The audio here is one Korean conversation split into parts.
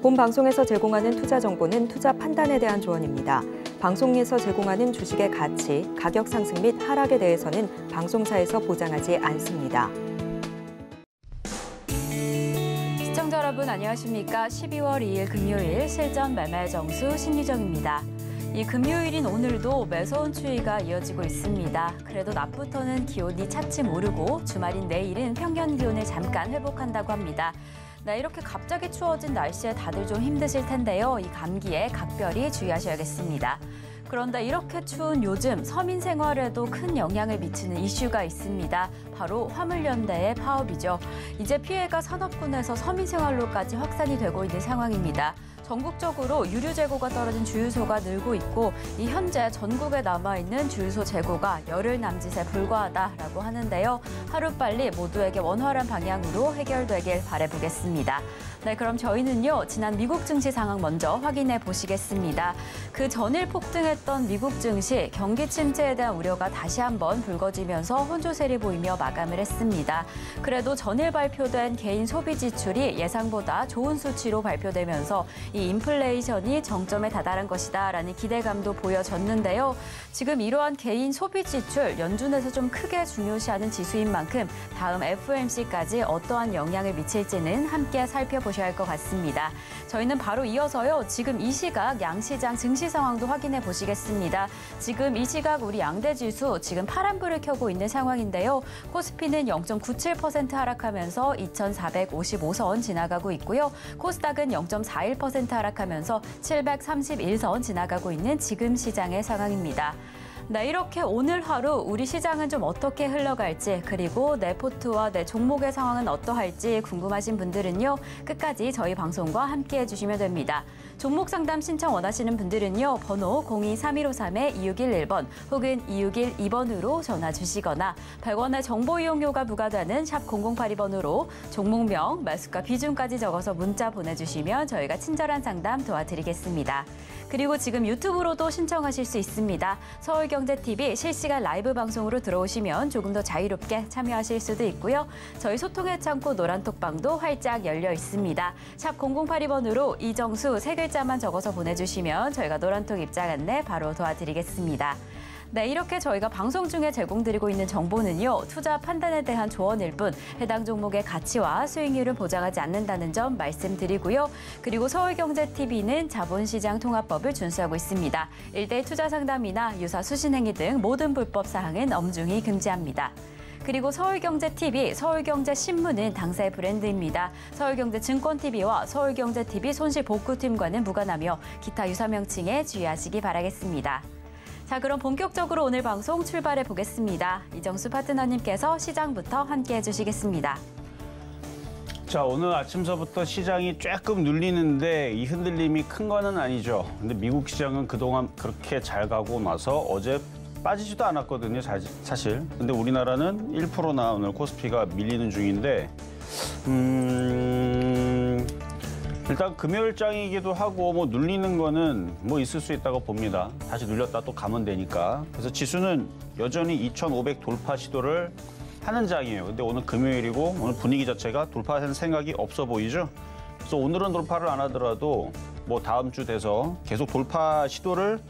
본 방송에서 제공하는 투자 정보는 투자 판단에 대한 조언입니다. 방송에서 제공하는 주식의 가치, 가격 상승 및 하락에 대해서는 방송사에서 보장하지 않습니다. 시청자 여러분 안녕하십니까? 12월 2일 금요일 실전 매매 정수 신유정입니다. 이 금요일인 오늘도 매서운 추위가 이어지고 있습니다. 그래도 낮부터는 기온이 차츰 오르고 주말인 내일은 평년 기온을 잠깐 회복한다고 합니다. 네, 이렇게 갑자기 추워진 날씨에 다들 좀 힘드실 텐데요. 이 감기에 각별히 주의하셔야겠습니다. 그런데 이렇게 추운 요즘 서민 생활에도 큰 영향을 미치는 이슈가 있습니다. 바로 화물연대의 파업이죠. 이제 피해가 산업군에서 서민 생활로까지 확산이 되고 있는 상황입니다. 전국적으로 유류 재고가 떨어진 주유소가 늘고 있고 이 현재 전국에 남아있는 주유소 재고가 열흘 남짓에 불과하다라고 하는데요. 하루빨리 모두에게 원활한 방향으로 해결되길 바라보겠습니다. 네, 그럼 저희는요, 지난 미국 증시 상황 먼저 확인해 보시겠습니다. 그 전일 폭등했던 미국 증시, 경기 침체에 대한 우려가 다시 한번 불거지면서 혼조세를 보이며 마감을 했습니다. 그래도 전일 발표된 개인 소비 지출이 예상보다 좋은 수치로 발표되면서 이 인플레이션이 정점에 다다른 것이다라는 기대감도 보여졌는데요. 지금 이러한 개인 소비 지출, 연준에서 좀 크게 중요시하는 지수인 만큼 다음 FOMC까지 어떠한 영향을 미칠지는 함께 살펴보셔야 할 것 같습니다. 저희는 바로 이어서요. 지금 이 시각 양시장 증시 상황도 확인해 보시겠습니다. 지금 이 시각 우리 양대 지수 지금 파란불을 켜고 있는 상황인데요. 코스피는 0.97% 하락하면서 2,455선 지나가고 있고요. 코스닥은 0.41% 하락하면서 731선 지나가고 있는 지금 시장의 상황입니다. 네, 이렇게 오늘 하루 우리 시장은 좀 어떻게 흘러갈지 그리고 내 포트와 내 종목의 상황은 어떠할지 궁금하신 분들은요. 끝까지 저희 방송과 함께해 주시면 됩니다. 종목 상담 신청 원하시는 분들은요. 번호 02-3153-2611번 혹은 2612번으로 전화 주시거나 100원의 정보 이용료가 부과되는 샵 0082번으로 종목명, 매수가 비중까지 적어서 문자 보내주시면 저희가 친절한 상담 도와드리겠습니다. 그리고 지금 유튜브로도 신청하실 수 있습니다. 서울경제TV 실시간 라이브 방송으로 들어오시면 조금 더 자유롭게 참여하실 수도 있고요. 저희 소통의 창구 노란톡방도 활짝 열려 있습니다. 샵 0082번으로 이정수 세 글자만 적어서 보내주시면 저희가 노란톡 입장 안내 바로 도와드리겠습니다. 네, 이렇게 저희가 방송 중에 제공드리고 있는 정보는요. 투자 판단에 대한 조언일 뿐 해당 종목의 가치와 수익률을 보장하지 않는다는 점 말씀드리고요. 그리고 서울경제TV는 자본시장 통합법을 준수하고 있습니다. 일대일 투자 상담이나 유사 수신행위 등 모든 불법 사항은 엄중히 금지합니다. 그리고 서울경제TV, 서울경제신문은 당사의 브랜드입니다. 서울경제증권TV와 서울경제TV 손실복구팀과는 무관하며 기타 유사 명칭에 주의하시기 바라겠습니다. 자, 그럼 본격적으로 오늘 방송 출발해 보겠습니다. 이정수 파트너님께서 시장부터 함께해 주시겠습니다. 자, 오늘 아침서부터 시장이 조금 눌리는데 이 흔들림이 큰 거는 아니죠. 근데 미국 시장은 그동안 그렇게 잘 가고 나서 어제 빠지지도 않았거든요, 사실. 근데 우리나라는 1%나 오늘 코스피가 밀리는 중인데 일단 금요일장이기도 하고 뭐 눌리는 거는 뭐 있을 수 있다고 봅니다. 다시 눌렸다 또 가면 되니까. 그래서 지수는 여전히 2,500 돌파 시도를 하는 장이에요. 근데 오늘 금요일이고 오늘 분위기 자체가 돌파하는 생각이 없어 보이죠? 그래서 오늘은 돌파를 안 하더라도 뭐 다음 주 돼서 계속 돌파 시도를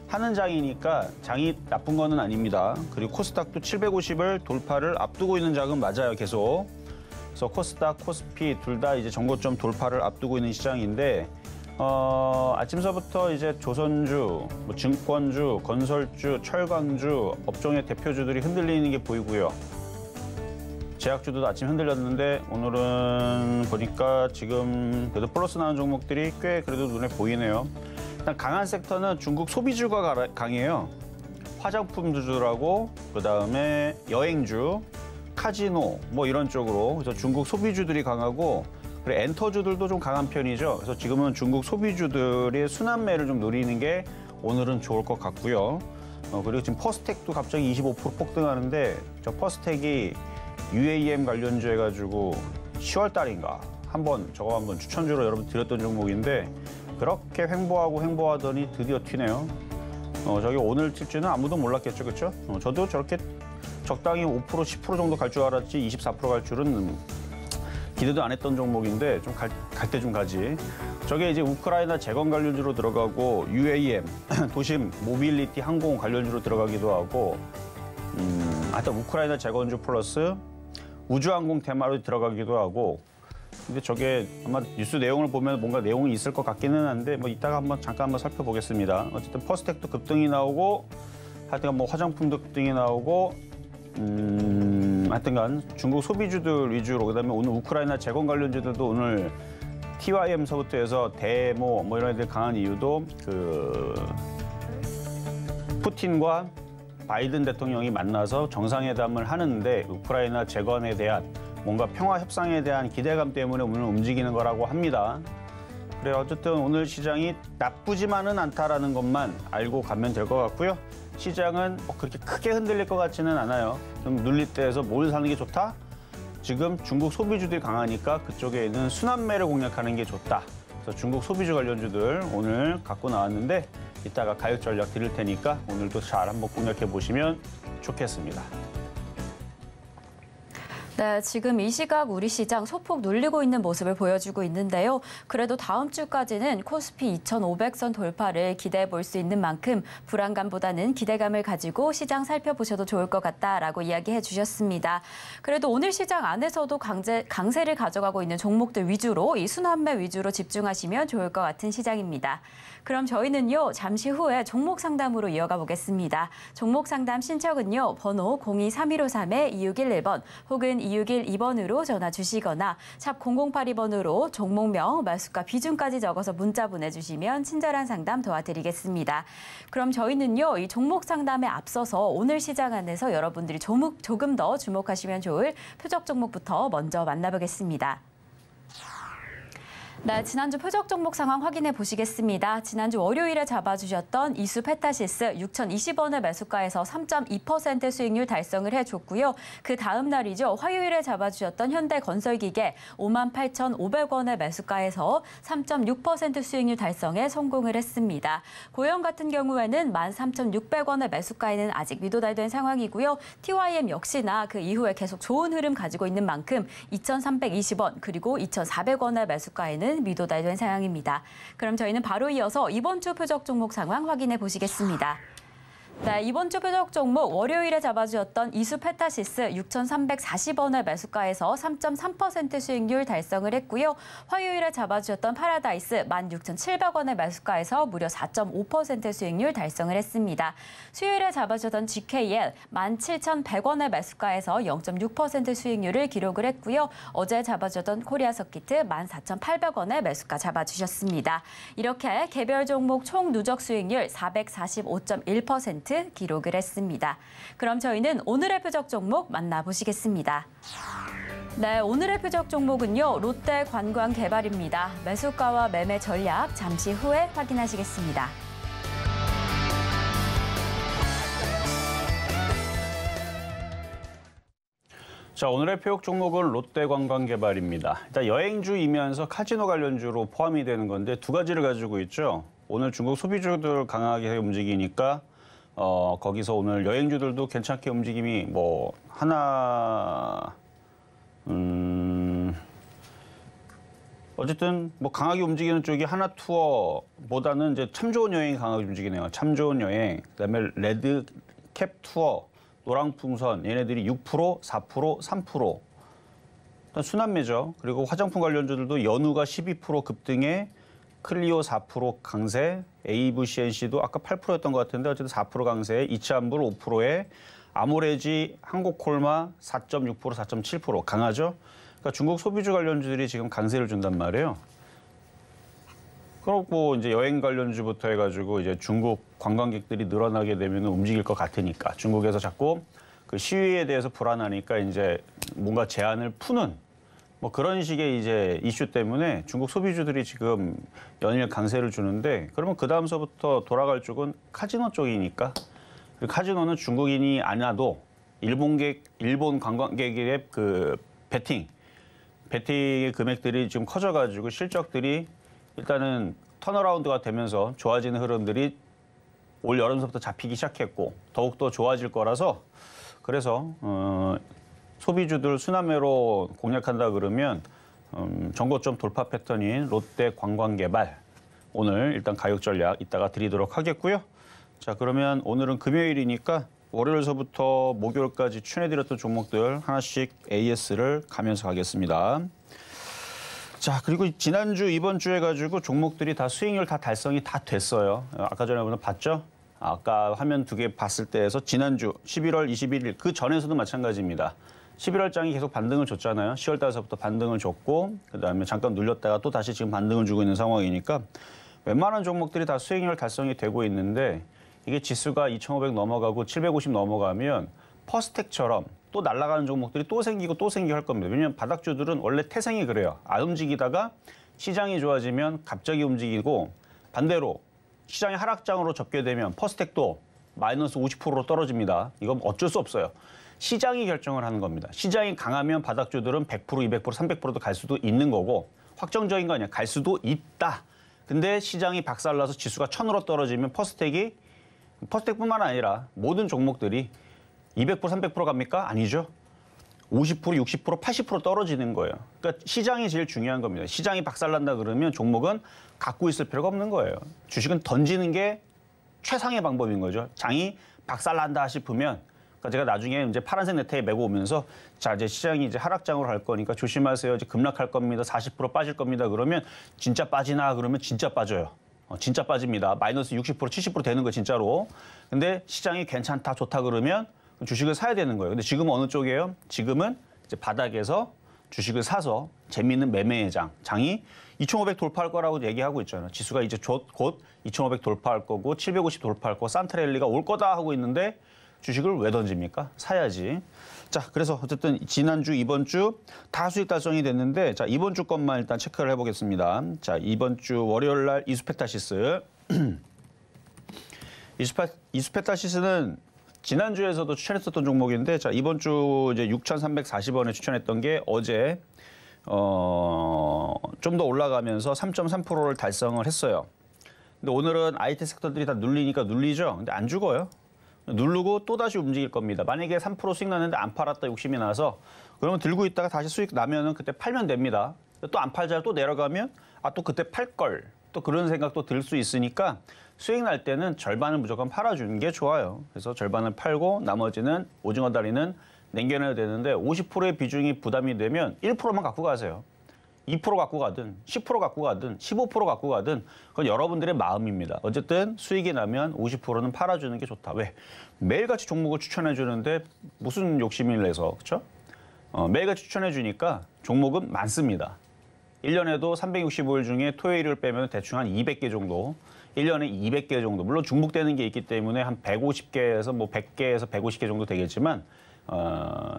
하는 장이니까 장이 나쁜 거는 아닙니다. 그리고 코스닥도 750을 돌파를 앞두고 있는 장은 맞아요, 계속. 그래서 코스닥, 코스피 둘 다 이제 정고점 돌파를 앞두고 있는 시장인데 아침서부터 이제 조선주, 뭐 증권주, 건설주, 철강주, 업종의 대표주들이 흔들리는 게 보이고요. 제약주도 아침 흔들렸는데 오늘은 보니까 지금 그래도 플러스 나는 종목들이 꽤 그래도 눈에 보이네요. 일단 강한 섹터는 중국 소비주가 강해요. 화장품주라고 그다음에 여행주, 카지노 뭐 이런 쪽으로. 그래서 중국 소비주들이 강하고 그리고 엔터주들도 좀 강한 편이죠. 그래서 지금은 중국 소비주들의 순환매를 좀 노리는 게 오늘은 좋을 것 같고요. 그리고 지금 퍼스텍도 갑자기 25% 폭등하는데 저 퍼스텍이 UAM 관련주 해가지고 10월 달인가 저거 한번 추천주로 여러분 드렸던 종목인데 그렇게 횡보하더니 드디어 튀네요. 저기 오늘 튈 줄은 아무도 몰랐겠죠, 그렇죠? 저도 저렇게 적당히 5%, 10% 정도 갈 줄 알았지 24% 갈 줄은 기대도 안 했던 종목인데 좀 갈 때 좀 가지. 저게 이제 우크라이나 재건 관련주로 들어가고 UAM, 도심 모빌리티 항공 관련주로 들어가기도 하고 하여튼 우크라이나 재건주 플러스 우주항공 테마로 들어가기도 하고 근데 저게 아마 뉴스 내용을 보면 뭔가 내용이 있을 것 같기는 한데 뭐 이따가 잠깐 한번 살펴보겠습니다. 어쨌든 퍼스텍도 급등이 나오고 하여튼 뭐 화장품도 급등이 나오고 하여튼간 중국 소비주들 위주로 그다음에 오늘 우크라이나 재건 관련주들도 오늘 TYM서부터 해서 대모 뭐 이런 애들 강한 이유도 그 푸틴과 바이든 대통령이 만나서 정상회담을 하는데 우크라이나 재건에 대한 뭔가 평화 협상에 대한 기대감 때문에 오늘 움직이는 거라고 합니다. 그래 어쨌든 오늘 시장이 나쁘지만은 않다라는 것만 알고 가면 될 것 같고요. 시장은 그렇게 크게 흔들릴 것 같지는 않아요. 좀 눌릴 때에서 뭘 사는 게 좋다? 지금 중국 소비주들이 강하니까 그쪽에 있는 순환매를 공략하는 게 좋다. 그래서 중국 소비주 관련주들 오늘 갖고 나왔는데 이따가 가격 전략 드릴 테니까 오늘도 잘 한번 공략해 보시면 좋겠습니다. 네, 지금 이 시각 우리 시장 소폭 눌리고 있는 모습을 보여주고 있는데요. 그래도 다음 주까지는 코스피 2,500선 돌파를 기대해 볼 수 있는 만큼 불안감보다는 기대감을 가지고 시장 살펴보셔도 좋을 것 같다라고 이야기해 주셨습니다. 그래도 오늘 시장 안에서도 강세를 가져가고 있는 종목들 위주로 이 순환매 위주로 집중하시면 좋을 것 같은 시장입니다. 그럼 저희는요, 잠시 후에 종목 상담으로 이어가 보겠습니다. 종목 상담 신청은요, 번호 023153-2611번 혹은 2612번으로 전화 주시거나 샵 0082번으로 종목명, 매수가 비중까지 적어서 문자 보내주시면 친절한 상담 도와드리겠습니다. 그럼 저희는요, 이 종목 상담에 앞서서 오늘 시장 안에서 여러분들이 조금 더 주목하시면 좋을 표적 종목부터 먼저 만나보겠습니다. 네, 지난주 표적 종목 상황 확인해 보시겠습니다. 지난주 월요일에 잡아주셨던 이수 페타시스 6,020원의 매수가에서 3.2% 수익률 달성을 해줬고요. 그 다음 날이죠. 화요일에 잡아주셨던 현대건설기계 58,500원의 매수가에서 3.6% 수익률 달성에 성공을 했습니다. 고영 같은 경우에는 13,600원의 매수가에는 아직 미도달된 상황이고요. TYM 역시나 그 이후에 계속 좋은 흐름 가지고 있는 만큼 2,320원 그리고 2,400원의 매수가에는 미도달된 상황입니다. 그럼 저희는 바로 이어서 이번 주 표적 종목 상황 확인해 보시겠습니다. 네, 이번 주 표적 종목 월요일에 잡아주었던 이수 페타시스 6,340원의 매수가에서 3.3% 수익률 달성을 했고요. 화요일에 잡아주었던 파라다이스 16,700원의 매수가에서 무려 4.5% 수익률 달성을 했습니다. 수요일에 잡아주었던 GKL 17,100원의 매수가에서 0.6% 수익률을 기록을 했고요. 어제 잡아주었던 코리아서키트 14,800원의 매수가 잡아주셨습니다. 이렇게 개별 종목 총 누적 수익률 445.1% 기록을 했습니다. 그럼 저희는 오늘의 표적 종목 만나보시겠습니다. 네, 오늘의 표적 종목은요. 롯데관광개발입니다. 매수가와 매매 전략 잠시 후에 확인하시겠습니다. 자, 오늘의 표적 종목은 롯데관광개발입니다. 일단 여행주이면서 카지노 관련주로 포함이 되는 건데 두 가지를 가지고 있죠. 오늘 중국 소비주들 강하게 움직이니까 거기서 오늘 여행주들도 괜찮게 움직임이 뭐 하나 어쨌든 뭐 강하게 움직이는 쪽이 하나투어보다는 이제 참 좋은 여행이 강하게 움직이네요. 참 좋은 여행, 그다음에 레드캡 투어, 노랑풍선 얘네들이 6%, 4%, 3%. 일단 순환매죠. 그리고 화장품 관련주들도 연우가 12% 급등에 클리오 4% 강세, AVCNC도 아까 8%였던 것 같은데 어쨌든 4% 강세에 이차안불 5%에 아모레지, 한국콜마 4.6%, 4.7% 강하죠. 그러니까 중국 소비주 관련주들이 지금 강세를 준단 말이에요. 그렇고 이제 여행 관련주부터 해가지고 이제 중국 관광객들이 늘어나게 되면 움직일 것 같으니까 중국에서 자꾸 그 시위에 대해서 불안하니까 이제 뭔가 제한을 푸는 뭐 그런 식의 이제 이슈 때문에 중국 소비주들이 지금 연일 강세를 주는데 그러면 그 다음서부터 돌아갈 쪽은 카지노 쪽이니까 카지노는 중국인이 안 와도 일본 관광객의 그 베팅의 금액들이 지금 커져가지고 실적들이 일단은 턴어라운드가 되면서 좋아지는 흐름들이 올 여름서부터 잡히기 시작했고 더욱더 좋아질 거라서 그래서 소비주들 순환매로 공략한다 그러면 전고점 돌파 패턴인 롯데 관광개발 오늘 일단 가격 전략 이따가 드리도록 하겠고요. 자, 그러면 오늘은 금요일이니까 월요일서부터 목요일까지 추천해드렸던 종목들 하나씩 AS를 가면서 가겠습니다. 자, 그리고 지난주, 이번 주 해가지고 종목들이 다 수익률 다 달성이 다 됐어요. 아까 전에 오늘 봤죠? 아까 화면 2개 봤을 때에서 지난주 11월 21일 그 전에서도 마찬가지입니다. 11월 장이 계속 반등을 줬잖아요. 10월 달서부터 반등을 줬고 그다음에 잠깐 눌렸다가 또 다시 지금 반등을 주고 있는 상황이니까 웬만한 종목들이 다 수익률 달성이 되고 있는데 이게 지수가 2,500 넘어가고 750 넘어가면 퍼스텍처럼 또 날아가는 종목들이 또 생기고 할 겁니다. 왜냐하면 바닥주들은 원래 태생이 그래요. 안 움직이다가 시장이 좋아지면 갑자기 움직이고 반대로 시장이 하락장으로 접게 되면 퍼스텍도 마이너스 50%로 떨어집니다. 이건 어쩔 수 없어요. 시장이 결정을 하는 겁니다. 시장이 강하면 바닥주들은 100%, 200%, 300%도 갈 수도 있는 거고 확정적인 거 아니야. 갈 수도 있다. 근데 시장이 박살나서 지수가 1000으로 떨어지면 퍼스텍뿐만 아니라 모든 종목들이 200%, 300% 갑니까? 아니죠. 50%, 60%, 80% 떨어지는 거예요. 그러니까 시장이 제일 중요한 겁니다. 시장이 박살난다 그러면 종목은 갖고 있을 필요가 없는 거예요. 주식은 던지는 게 최상의 방법인 거죠. 장이 박살난다 싶으면 그러니까 제가 나중에 이제 파란색 네트에 메고 오면서 자 이제 시장이 이제 하락장으로 갈 거니까 조심하세요. 이제 급락할 겁니다. 40% 빠질 겁니다. 그러면 진짜 빠지나 그러면 진짜 빠져요. 진짜 빠집니다. 마이너스 60%, 70% 되는 거 진짜로. 근데 시장이 괜찮다, 좋다 그러면 주식을 사야 되는 거예요. 근데 지금은 어느 쪽이에요? 지금은 이제 바닥에서 주식을 사서 재미있는 매매의 장이 2,500 돌파할 거라고 얘기하고 있잖아요. 지수가 이제 곧 2,500 돌파할 거고 750 돌파할 거고 산트랠리가 올 거다 하고 있는데 주식을 왜 던집니까? 사야지. 자, 그래서 어쨌든 지난주, 이번 주 다 수익 달성이 됐는데 자, 이번 주 것만 일단 체크를 해보겠습니다. 자, 이번 주 월요일 날 이수페타시스. 이수페타시스는 지난주에서도 추천했었던 종목인데 자, 이번 주 이제 6,340원에 추천했던 게 어제 좀 더 올라가면서 3.3%를 달성을 했어요. 근데 오늘은 IT 섹터들이 다 눌리니까 눌리죠. 근데 안 죽어요. 누르고 또다시 움직일 겁니다. 만약에 3% 수익 났는데 안 팔았다 욕심이 나서 그러면 들고 있다가 다시 수익 나면은 그때 팔면 됩니다. 또 안 팔자 또 내려가면 아 또 그때 팔 걸. 또 그런 생각도 들 수 있으니까 수익 날 때는 절반을 무조건 팔아주는 게 좋아요. 그래서 절반을 팔고 나머지는 오징어 다리는 남겨놔야 되는데 50%의 비중이 부담이 되면 1%만 갖고 가세요. 2% 갖고 가든 10% 갖고 가든 15% 갖고 가든 그건 여러분들의 마음입니다. 어쨌든 수익이 나면 50%는 팔아주는 게 좋다. 왜? 매일같이 종목을 추천해 주는데 무슨 욕심을 내서 그렇죠? 매일같이 추천해 주니까 종목은 많습니다. 1년에도 365일 중에 토요일을 빼면 대충 한 200개 정도 1년에 200개 정도 물론 중복되는 게 있기 때문에 한 150개에서 뭐 100개에서 150개 정도 되겠지만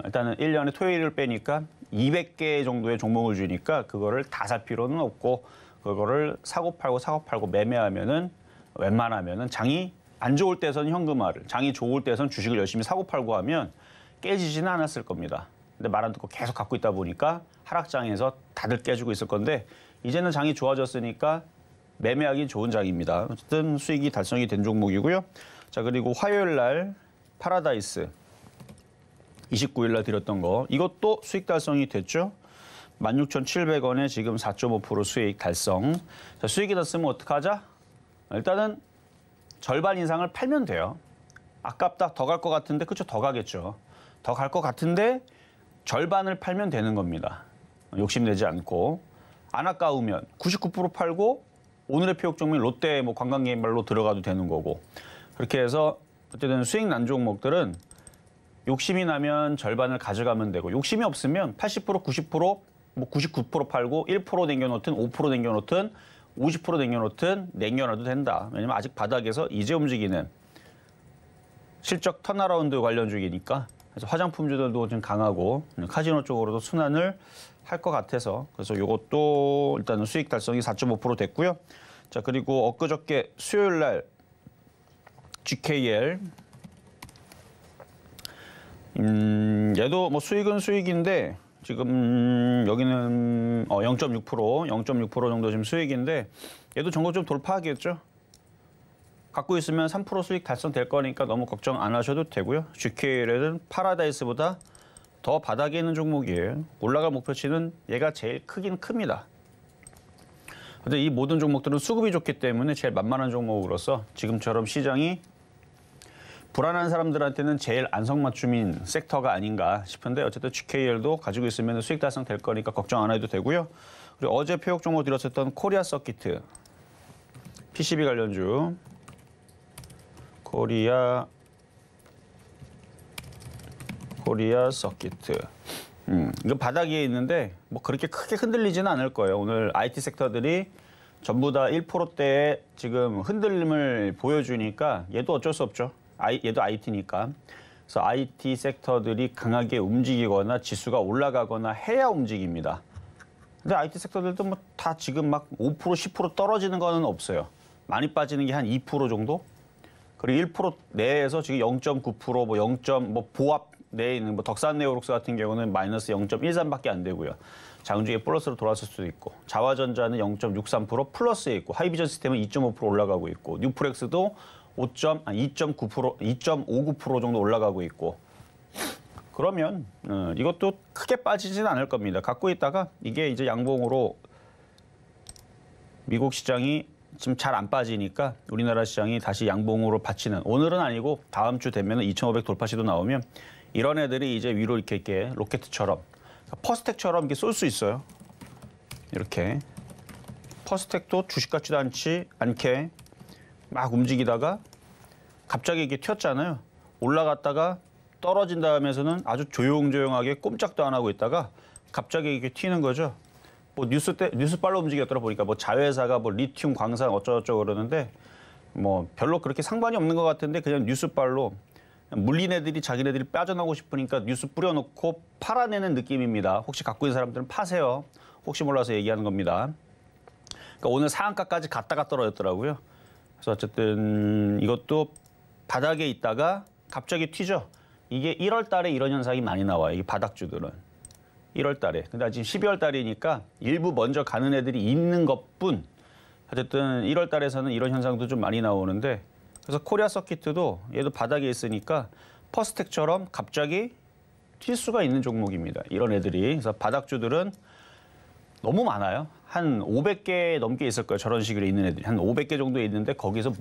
일단은 1년에 토요일을 빼니까 200개 정도의 종목을 주니까 그거를 다 살 필요는 없고 그거를 사고 팔고 매매하면은 웬만하면은 장이 안 좋을 때선 현금화를 장이 좋을 때선 주식을 열심히 사고 팔고 하면 깨지지는 않았을 겁니다. 근데 말 안 듣고 계속 갖고 있다 보니까 하락장에서 다들 깨지고 있을 건데 이제는 장이 좋아졌으니까 매매하기 좋은 장입니다. 어쨌든 수익이 달성이 된 종목이고요. 자, 그리고 화요일 날 파라다이스 29일 날 드렸던 거 이것도 수익 달성이 됐죠. 16,700원에 지금 4.5% 수익 달성. 자, 수익이 났으면 어떡하자? 일단은 절반 이상을 팔면 돼요. 아깝다, 더 갈 것 같은데 그렇죠? 더 가겠죠. 더 갈 것 같은데 절반을 팔면 되는 겁니다. 욕심내지 않고. 안 아까우면 99% 팔고 오늘의 표역종민 롯데 뭐 관광개발로 들어가도 되는 거고. 그렇게 해서 어쨌든 수익 난 종목들은 욕심이 나면 절반을 가져가면 되고 욕심이 없으면 80%, 90%, 뭐 99% 팔고 1% 남겨놓든 5% 남겨놓든 50% 남겨놓든 남겨놔도 된다. 왜냐면 아직 바닥에서 이제 움직이는 실적 턴어라운드 관련주기니까 그래서 화장품주들도 좀 강하고 카지노 쪽으로도 순환을 할 것 같아서 그래서 이것도 일단은 수익 달성이 4.5% 됐고요. 자, 그리고 엊그저께 수요일 날 GKL 얘도 뭐 수익은 수익인데 지금 여기는 0.6% 정도 지금 수익인데 얘도 전고 좀 돌파하겠죠. 갖고 있으면 3% 수익 달성될 거니까 너무 걱정 안 하셔도 되고요. GKL은 파라다이스보다 더 바닥에 있는 종목이에요. 올라갈 목표치는 얘가 제일 크긴 큽니다. 근데 이 모든 종목들은 수급이 좋기 때문에 제일 만만한 종목으로서 지금처럼 시장이 불안한 사람들한테는 제일 안성맞춤인 섹터가 아닌가 싶은데 어쨌든 GKL도 가지고 있으면 수익 달성될 거니까 걱정 안 해도 되고요. 그리고 어제 표역 종목 드렸었던 코리아 서키트, PCB 관련주, 코리아 서키트. 이거 바닥에 있는데 뭐 그렇게 크게 흔들리지는 않을 거예요. 오늘 IT 섹터들이 전부 다 1%대의 지금 흔들림을 보여주니까 얘도 어쩔 수 없죠. 얘도 IT니까. 그래서 IT 섹터들이 강하게 움직이거나 지수가 올라가거나 해야 움직입니다. 근데 IT 섹터들도 뭐 다 지금 막 5%, 10% 떨어지는 거는 없어요. 많이 빠지는 게 한 2% 정도? 그리고 1% 내에서 지금 0.9%, 뭐 0. 뭐 보합 내에 있는 뭐 덕산네오록스 같은 경우는 마이너스 0.13밖에 안 되고요. 장중에 플러스로 돌아설 수도 있고, 자화전자는 0.63% 플러스에 있고, 하이비전 시스템은 2.5% 올라가고 있고, 뉴프렉스도 2.9%, 2.59% 정도 올라가고 있고. 그러면 이것도 크게 빠지진 않을 겁니다. 갖고 있다가 이게 이제 양봉으로 미국 시장이 지금 잘 안 빠지니까 우리나라 시장이 다시 양봉으로 받치는, 오늘은 아니고 다음 주 되면 2,500 돌파 시도 나오면 이런 애들이 이제 위로 이렇게 로켓처럼, 퍼스텍처럼 이렇게 쏠 수 있어요. 이렇게. 퍼스텍도 주식 같지도 않게 막 움직이다가 갑자기 이게 튀었잖아요. 올라갔다가 떨어진 다음에서는 아주 조용조용하게 꼼짝도 안 하고 있다가 갑자기 이게 튀는 거죠. 뭐 뉴스빨로 움직였더라 보니까 뭐 자회사가 뭐 리튬 광산 어쩌고저쩌고 그러는데 뭐 별로 그렇게 상관이 없는 것 같은데 그냥 뉴스빨로 물린 애들이 자기네들이 빠져나오고 싶으니까 뉴스 뿌려놓고 팔아내는 느낌입니다. 혹시 갖고 있는 사람들은 파세요. 혹시 몰라서 얘기하는 겁니다. 그러니까 오늘 상한가까지 갔다가 떨어졌더라고요. 그래서 어쨌든 이것도 바닥에 있다가 갑자기 튀죠. 이게 1월 달에 이런 현상이 많이 나와요. 이 바닥주들은. 1월 달에. 근데 지금 12월 달이니까 일부 먼저 가는 애들이 있는 것뿐. 어쨌든 1월 달에서는 이런 현상도 좀 많이 나오는데, 그래서 코리아 서키트도 얘도 바닥에 있으니까 퍼스텍처럼 갑자기 튈 수가 있는 종목입니다. 이런 애들이. 그래서 바닥주들은 너무 많아요. 한 500개 넘게 있을 거예요. 저런 식으로 있는 애들이. 한 500개 정도 있는데 거기서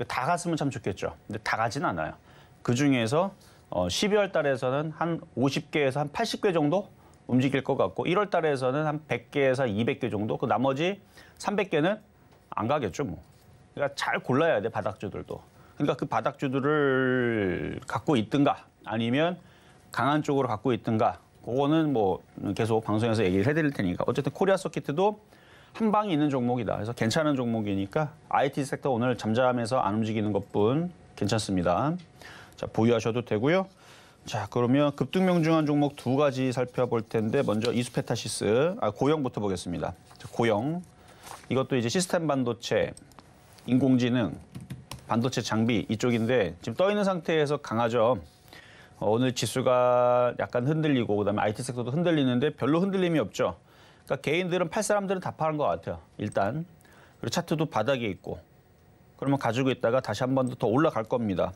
다 갔으면 참 좋겠죠. 근데 다 가진 않아요. 그중에서 12월 달에서는 한 50개에서 한 80개 정도 움직일 것 같고, 1월 달에서는 한 100개에서 200개 정도, 그 나머지 300개는 안 가겠죠, 뭐. 그러니까 잘 골라야 돼, 바닥주들도. 그러니까 그 바닥주들을 갖고 있든가 아니면 강한 쪽으로 갖고 있든가, 그거는 뭐 계속 방송에서 얘기를 해드릴 테니까. 어쨌든 코리아 서키트도 한 방이 있는 종목이다. 그래서 괜찮은 종목이니까 IT 섹터 오늘 잠잠해서 안 움직이는 것뿐 괜찮습니다. 자, 보유하셔도 되고요. 자, 그러면 급등명중한 종목 두 가지 살펴볼 텐데, 먼저 이수페타시스, 고영부터 보겠습니다. 고영. 이것도 이제 시스템 반도체, 인공지능, 반도체 장비 이쪽인데 지금 떠 있는 상태에서 강하죠. 오늘 지수가 약간 흔들리고 그다음에 IT 섹터도 흔들리는데 별로 흔들림이 없죠. 그러니까 개인들은 팔 사람들은 다 파는 것 같아요. 일단. 그리고 차트도 바닥에 있고. 그러면 가지고 있다가 다시 한 번 더 올라갈 겁니다.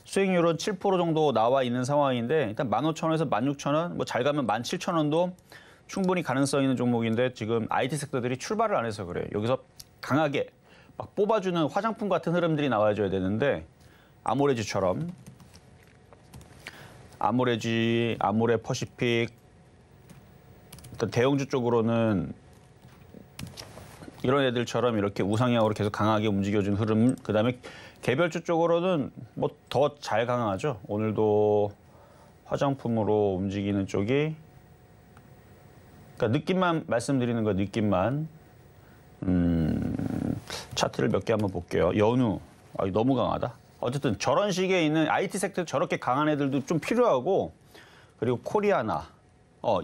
수익률은 7% 정도 나와 있는 상황인데 일단 15,000원에서 16,000원, 뭐 잘 가면 17,000원도 충분히 가능성 있는 종목인데 지금 IT 섹터들이 출발을 안 해서 그래요. 여기서 강하게 막 뽑아주는 화장품 같은 흐름들이 나와줘야 되는데, 아모레지처럼, 아모레 퍼시픽, 일단 대형주 쪽으로는 이런 애들처럼 이렇게 우상향으로 계속 강하게 움직여준 흐름, 그다음에 개별주 쪽으로는 뭐 더 잘 강하죠. 오늘도 화장품으로 움직이는 쪽이, 그러니까 느낌만 말씀드리는 거예요. 느낌만. 차트를 몇 개 한번 볼게요. 연우, 너무 강하다. 어쨌든 저런 식의 있는 IT 섹터 저렇게 강한 애들도 좀 필요하고, 그리고 코리아나,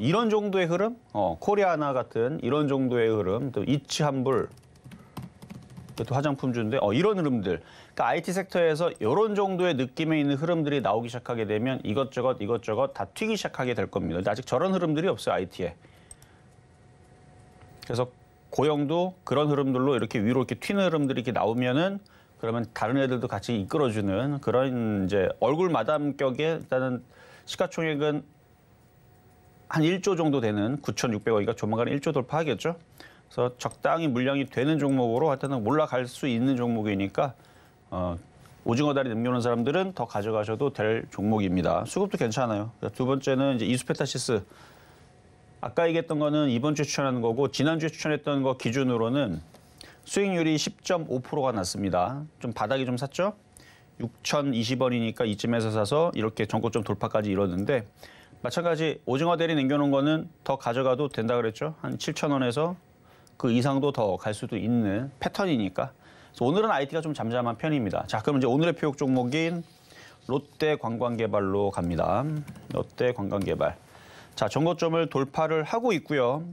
이런 정도의 흐름, 코리아나 같은 이런 정도의 흐름, 또 이치한불, 또 화장품주인데 이런 흐름들. 그러니까 IT 섹터에서 이런 정도의 느낌에 있는 흐름들이 나오기 시작하게 되면 이것저것 다 튀기 시작하게 될 겁니다. 근데 아직 저런 흐름들이 없어요, IT에. 그래서 고영도 그런 흐름들로 이렇게 위로 이렇게 튀는 흐름들이 이렇게 나오면은, 그러면 다른 애들도 같이 이끌어주는 그런 이제 얼굴 마담격의, 일단은 시가총액은 한 1조 정도 되는 9,600원이니까 조만간 1조 돌파하겠죠. 그래서 적당히 물량이 되는 종목으로 하여튼 올라갈 수 있는 종목이니까 오징어 다리 남겨놓은 사람들은 더 가져가셔도 될 종목입니다. 수급도 괜찮아요. 두 번째는 이제 이수페타시스. 아까 얘기했던 거는 이번 주에 추천하는 거고 지난주에 추천했던 거 기준으로는 수익률이 10.5%가 났습니다. 좀 바닥이 좀 샀죠? 6,020원이니까 이쯤에서 사서 이렇게 전고점 돌파까지 이뤘는데 마찬가지 오징어 대리 남겨놓은 거는 더 가져가도 된다 그랬죠? 한 7,000원에서 그 이상도 더 갈 수도 있는 패턴이니까. 그래서 오늘은 IT가 좀 잠잠한 편입니다. 자, 그럼 이제 오늘의 표적 종목인 롯데관광개발로 갑니다. 롯데관광개발. 자, 전고점을 돌파를 하고 있고요.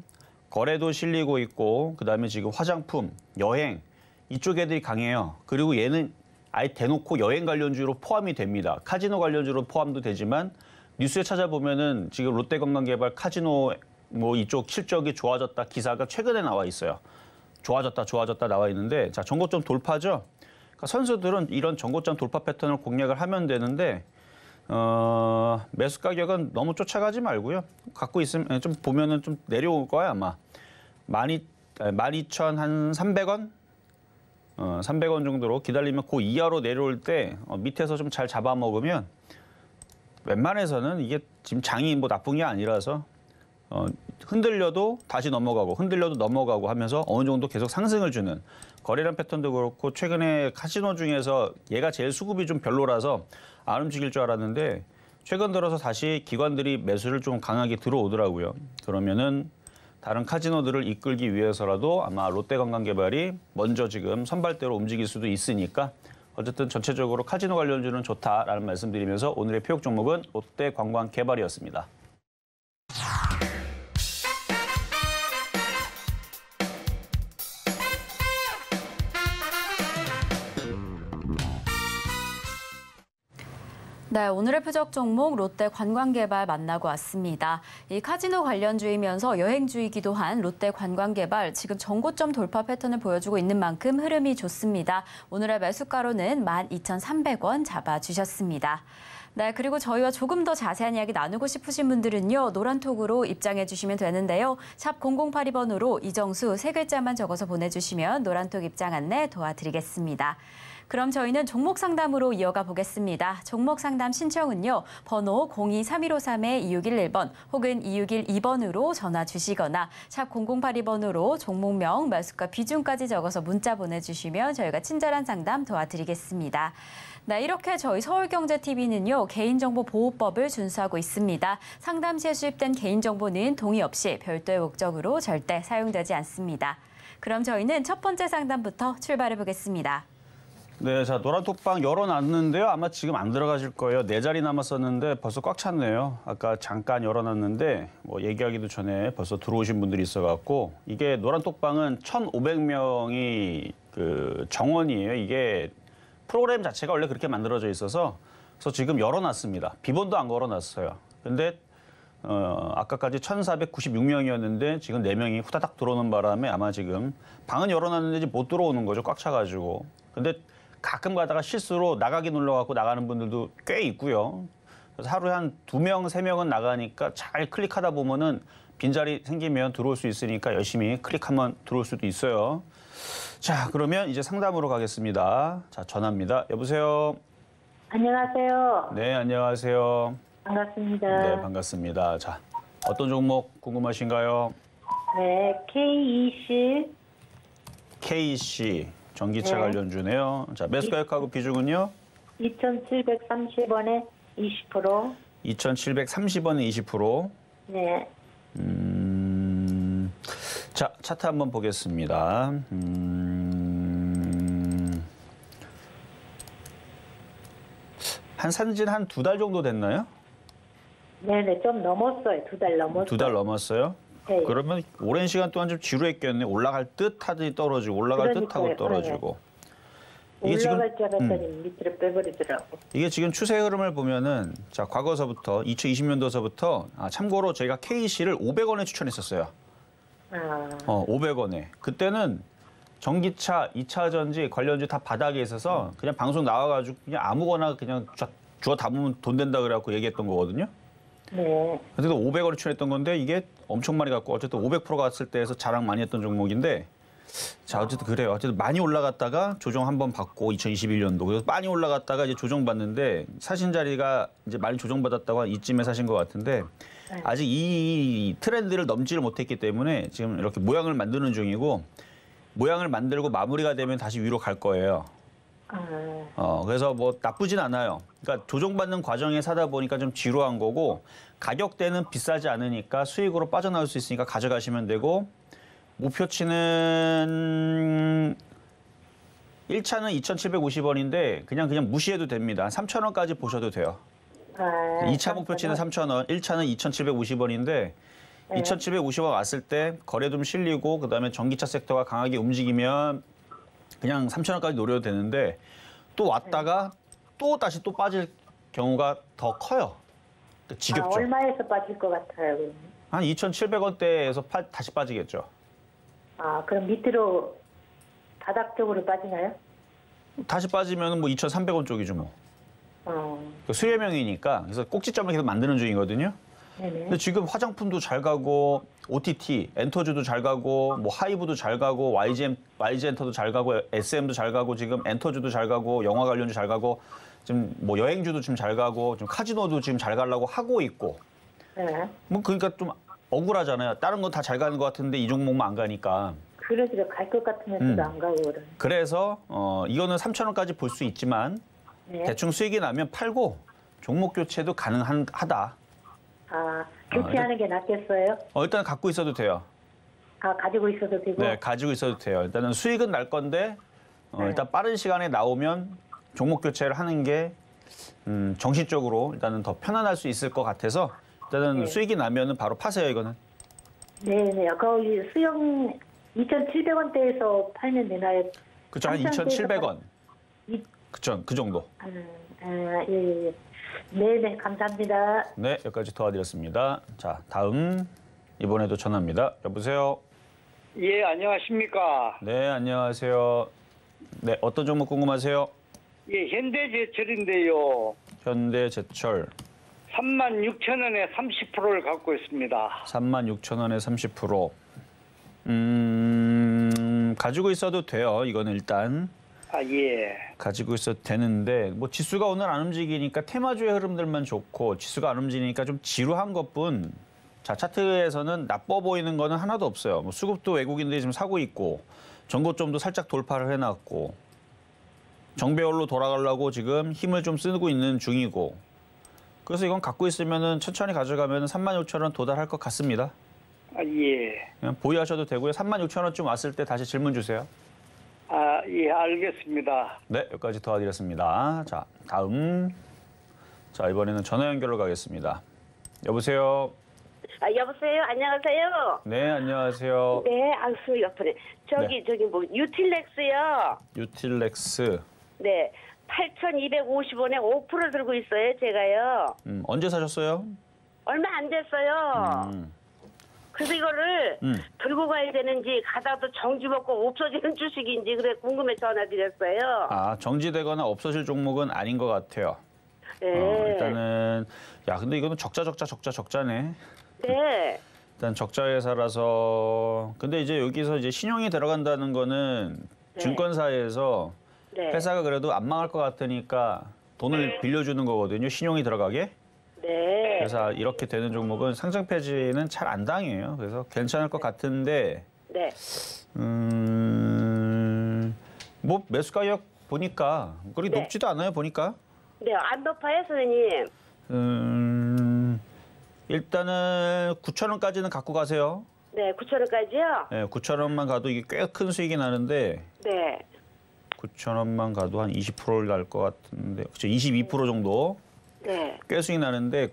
거래도 실리고 있고 그다음에 지금 화장품, 여행 이쪽 애들이 강해요. 그리고 얘는 아예 대놓고 여행 관련주로 포함이 됩니다. 카지노 관련주로 포함도 되지만 뉴스에 찾아보면은 지금 롯데관광개발 카지노 뭐 이쪽 실적이 좋아졌다 기사가 최근에 나와 있어요. 좋아졌다 나와 있는데 자, 전고점 돌파죠. 그러니까 선수들은 이런 전고점 돌파 패턴을 공략을 하면 되는데 매수 가격은 너무 쫓아가지 말고요. 갖고 있으면 좀 보면은 좀 내려올 거야 아마. 12,300원? 300원 정도로 기다리면 그 이하로 내려올 때 밑에서 좀 잘 잡아먹으면 웬만해서는 이게 지금 장이 뭐 나쁜 게 아니라서 흔들려도 다시 넘어가고 흔들려도 넘어가고 하면서 어느 정도 계속 상승을 주는 거래량 패턴도 그렇고 최근에 카지노 중에서 얘가 제일 수급이 좀 별로라서 안 움직일 줄 알았는데 최근 들어서 다시 기관들이 매수를 좀 강하게 들어오더라고요. 그러면은 다른 카지노들을 이끌기 위해서라도 아마 롯데관광개발이 먼저 지금 선발대로 움직일 수도 있으니까 어쨌든 전체적으로 카지노 관련주는 좋다라는 말씀드리면서 오늘의 표적 종목은 롯데관광개발이었습니다. 네, 오늘의 표적 종목 롯데관광개발 만나고 왔습니다. 이 카지노 관련주이면서 여행주이기도 한 롯데관광개발 지금 전고점 돌파 패턴을 보여주고 있는 만큼 흐름이 좋습니다. 오늘의 매수가로는 12,300원 잡아주셨습니다. 네, 그리고 저희와 조금 더 자세한 이야기 나누고 싶으신 분들은요. 노란톡으로 입장해 주시면 되는데요. 샵 0082번으로 이정수 세 글자만 적어서 보내주시면 노란톡 입장 안내 도와드리겠습니다. 그럼 저희는 종목 상담으로 이어가 보겠습니다. 종목 상담 신청은요. 번호 023153-2611번 혹은 2612번으로 전화 주시거나 샵 0082번으로 종목명, 매수가 비중까지 적어서 문자 보내주시면 저희가 친절한 상담 도와드리겠습니다. 네, 이렇게 저희 서울경제TV는요. 개인정보보호법을 준수하고 있습니다. 상담 시에 수집된 개인정보는 동의 없이 별도의 목적으로 절대 사용되지 않습니다. 그럼 저희는 첫 번째 상담부터 출발해 보겠습니다. 네, 자, 노란톡방 열어놨는데요. 아마 지금 안 들어가실 거예요. 4자리 남았었는데 벌써 꽉 찼네요. 아까 잠깐 열어놨는데 뭐 얘기하기도 전에 벌써 들어오신 분들이 있어갖고 이게 노란톡방은 1,500명이 그 정원이에요. 이게 프로그램 자체가 원래 그렇게 만들어져 있어서 그래서 지금 열어놨습니다. 비번도 안 걸어놨어요. 근데 아까까지 1,496명이었는데 지금 4명이 후다닥 들어오는 바람에 아마 지금 방은 열어놨는데 못 들어오는 거죠. 꽉 차가지고. 근데 가끔 가다가 실수로 나가기 눌러갖고 나가는 분들도 꽤 있고요. 그래서 하루에 한 2명, 3명은 나가니까 잘 클릭하다 보면은 빈자리 생기면 들어올 수 있으니까 열심히 클릭하면 들어올 수도 있어요. 자, 그러면 이제 상담으로 가겠습니다. 자, 전화입니다. 여보세요? 안녕하세요. 네, 안녕하세요. 반갑습니다. 네, 반갑습니다. 자, 어떤 종목 궁금하신가요? 네, KC, 전기차 네. 관련주네요. 자, 매수 가격하고 비중은요? 2,730원에 20%. 2,730원에 20%. 네. 자, 차트 한번 보겠습니다. 산진 한 2달 정도 됐나요? 네네, 좀 넘었어요. 2달 넘었어요. 2달 넘었어요? 네. 그러면 오랜 시간 동안 좀 지루했겠네. 올라갈 듯 하더니 떨어지고, 올라갈 듯 하고 그러니까요. 떨어지고. 이게 지금 올라갈 줄 알았더니 밑으로 빼버리더라고. 이게 지금 추세 흐름을 보면은 자, 과거서부터 2020년도서부터 참고로 저희가 KC를 500원에 추천했었어요. 500원에. 그때는 전기차, 2차 전지 관련주 다 바닥에 있어서 그냥 방송 나와가지고 그냥 아무거나 그냥 주워 담으면 돈 된다 그래갖고 얘기했던 거거든요. 네. 그래도 500원을 추천했던 건데 이게 엄청 많이 갔고 어쨌든 500% 갔을 때에서 자랑 많이 했던 종목인데 자 어쨌든 그래요. 어쨌든 많이 올라갔다가 조정 한번 받고 2021년도 그래서 많이 올라갔다가 이제 조정받는데 사신 자리가 이제 많이 조정받았다고 한 이쯤에 사신 것 같은데 네. 아직 이 트렌드를 넘지를 못했기 때문에 지금 이렇게 모양을 만드는 중이고 모양을 만들고 마무리가 되면 다시 위로 갈 거예요. 그래서 뭐 나쁘진 않아요. 그러니까 조정받는 과정에 사다 보니까 좀 지루한 거고 가격대는 비싸지 않으니까 수익으로 빠져나올 수 있으니까 가져가시면 되고 목표치는 1차는 2,750원인데 그냥 무시해도 됩니다. 3,000원까지 보셔도 돼요. 2차 목표치는 3,000원, 1차는 2,750원인데 2,750원 왔을 때 거래 좀 실리고 그다음에 전기차 섹터가 강하게 움직이면 그냥 3,000원까지 노려도 되는데 또 왔다가 또 다시 또 빠질 경우가 더 커요. 그러니까 지겹죠. 얼마에서 빠질 것 같아요? 그러면? 한 2,700원대에서 다시 빠지겠죠. 그럼 밑으로 바닥 쪽으로 빠지나요? 다시 빠지면 뭐 2,300원 쪽이죠 뭐. 수혜명이니까 그래서 꼭지점을 계속 만드는 중이거든요. 네네. 근데 지금 화장품도 잘 가고 OTT, 엔터주도 잘 가고 뭐 하이브도 잘 가고 YG엔터도 잘 가고 SM도 잘 가고 지금 엔터주도 잘 가고 영화 관련주 잘 가고 지금 뭐 여행주도 지금 잘 가고 지금 카지노도 지금 잘 가려고 하고 있고. 네. 뭐 그러니까 좀 억울하잖아요. 다른 건 다 잘 가는 것 같은데 이 종목만 안 가니까. 그러지도 갈 것 같으면서도 안 가고 그러네. 그래서 이거는 3,000원까지 볼 수 있지만 네. 대충 수익이 나면 팔고 종목 교체도 가능하다. 교체하는 게 낫겠어요? 일단 갖고 있어도 돼요. 가지고 있어도 되고? 네, 가지고 있어도 돼요. 일단은 수익은 날 건데 일단 빠른 시간에 나오면 종목 교체를 하는 게 정신적으로 일단은 더 편안할 수 있을 것 같아서 일단은 네. 수익이 나면은 바로 파세요, 이거는. 네네. 거기 수영 2,700원대에서 팔면 되나요? 그쵸, 한 2,700원. 그쵸, 그 정도. 예. 네네, 감사합니다. 네, 여기까지 도와드렸습니다. 자, 다음 이번에도 전화입니다. 여보세요? 예, 안녕하십니까. 네, 안녕하세요. 네, 어떤 종목 궁금하세요? 예, 현대제철인데요. 현대제철 36,000원에 30%를 갖고 있습니다. 36,000원에 30%. 가지고 있어도 돼요. 이거는 일단. 예. 가지고 있어도 되는데 뭐 지수가 오늘 안 움직이니까 테마주의 흐름들만 좋고 지수가 안 움직이니까 좀 지루한 것뿐. 자, 차트에서는 나빠 보이는 거는 하나도 없어요. 뭐 수급도 외국인들이 지금 사고 있고 전고점도 살짝 돌파를 해놨고 정배열로 돌아가려고 지금 힘을 좀 쓰고 있는 중이고 그래서 이건 갖고 있으면은 천천히 가져가면 35,000원 도달할 것 같습니다. 예. 그냥 보유하셔도 되고요. 36,000원쯤 왔을 때 다시 질문 주세요. 예, 알겠습니다. 네, 여기까지 도와드렸습니다. 자, 다음. 자, 이번에는 전화 연결로 가겠습니다. 여보세요? 여보세요? 안녕하세요? 네, 안녕하세요. 네, 옆에. 저기 뭐, 유틸렉스요? 유틸렉스. 네. 8,250원에 5% 들고 있어요, 제가요. 언제 사셨어요? 얼마 안 됐어요. 그래서 이거를 들고 가야 되는지 가다도 정지 먹고 없어지는 주식인지 그래 궁금해 전화드렸어요. 정지되거나 없어질 종목은 아닌 것 같아요. 네. 일단은 근데 이거는 적자네. 네. 일단 적자 회사라서 근데 이제 여기서 이제 신용이 들어간다는 거는 네. 증권사에서 네. 회사가 그래도 안 망할 것 같으니까 돈을 빌려주는 거거든요. 신용이 들어가게. 네. 그래서 이렇게 되는 종목은 상장 폐지는 잘 안 당해요. 그래서 괜찮을 것 같은데 네. 뭐 매수 가격 보니까 그리 네. 높지도 않아요. 보니까. 네, 안 높아요, 선생님. 일단은 9,000원까지는 갖고 가세요. 네, 9,000원까지요? 네, 9,000원만 가도 이게 꽤 큰 수익이 나는데 네. 9,000원만 가도 한 20%를 날 것 같은데 그렇죠. 22% 정도 네. 꽤 수익 나는데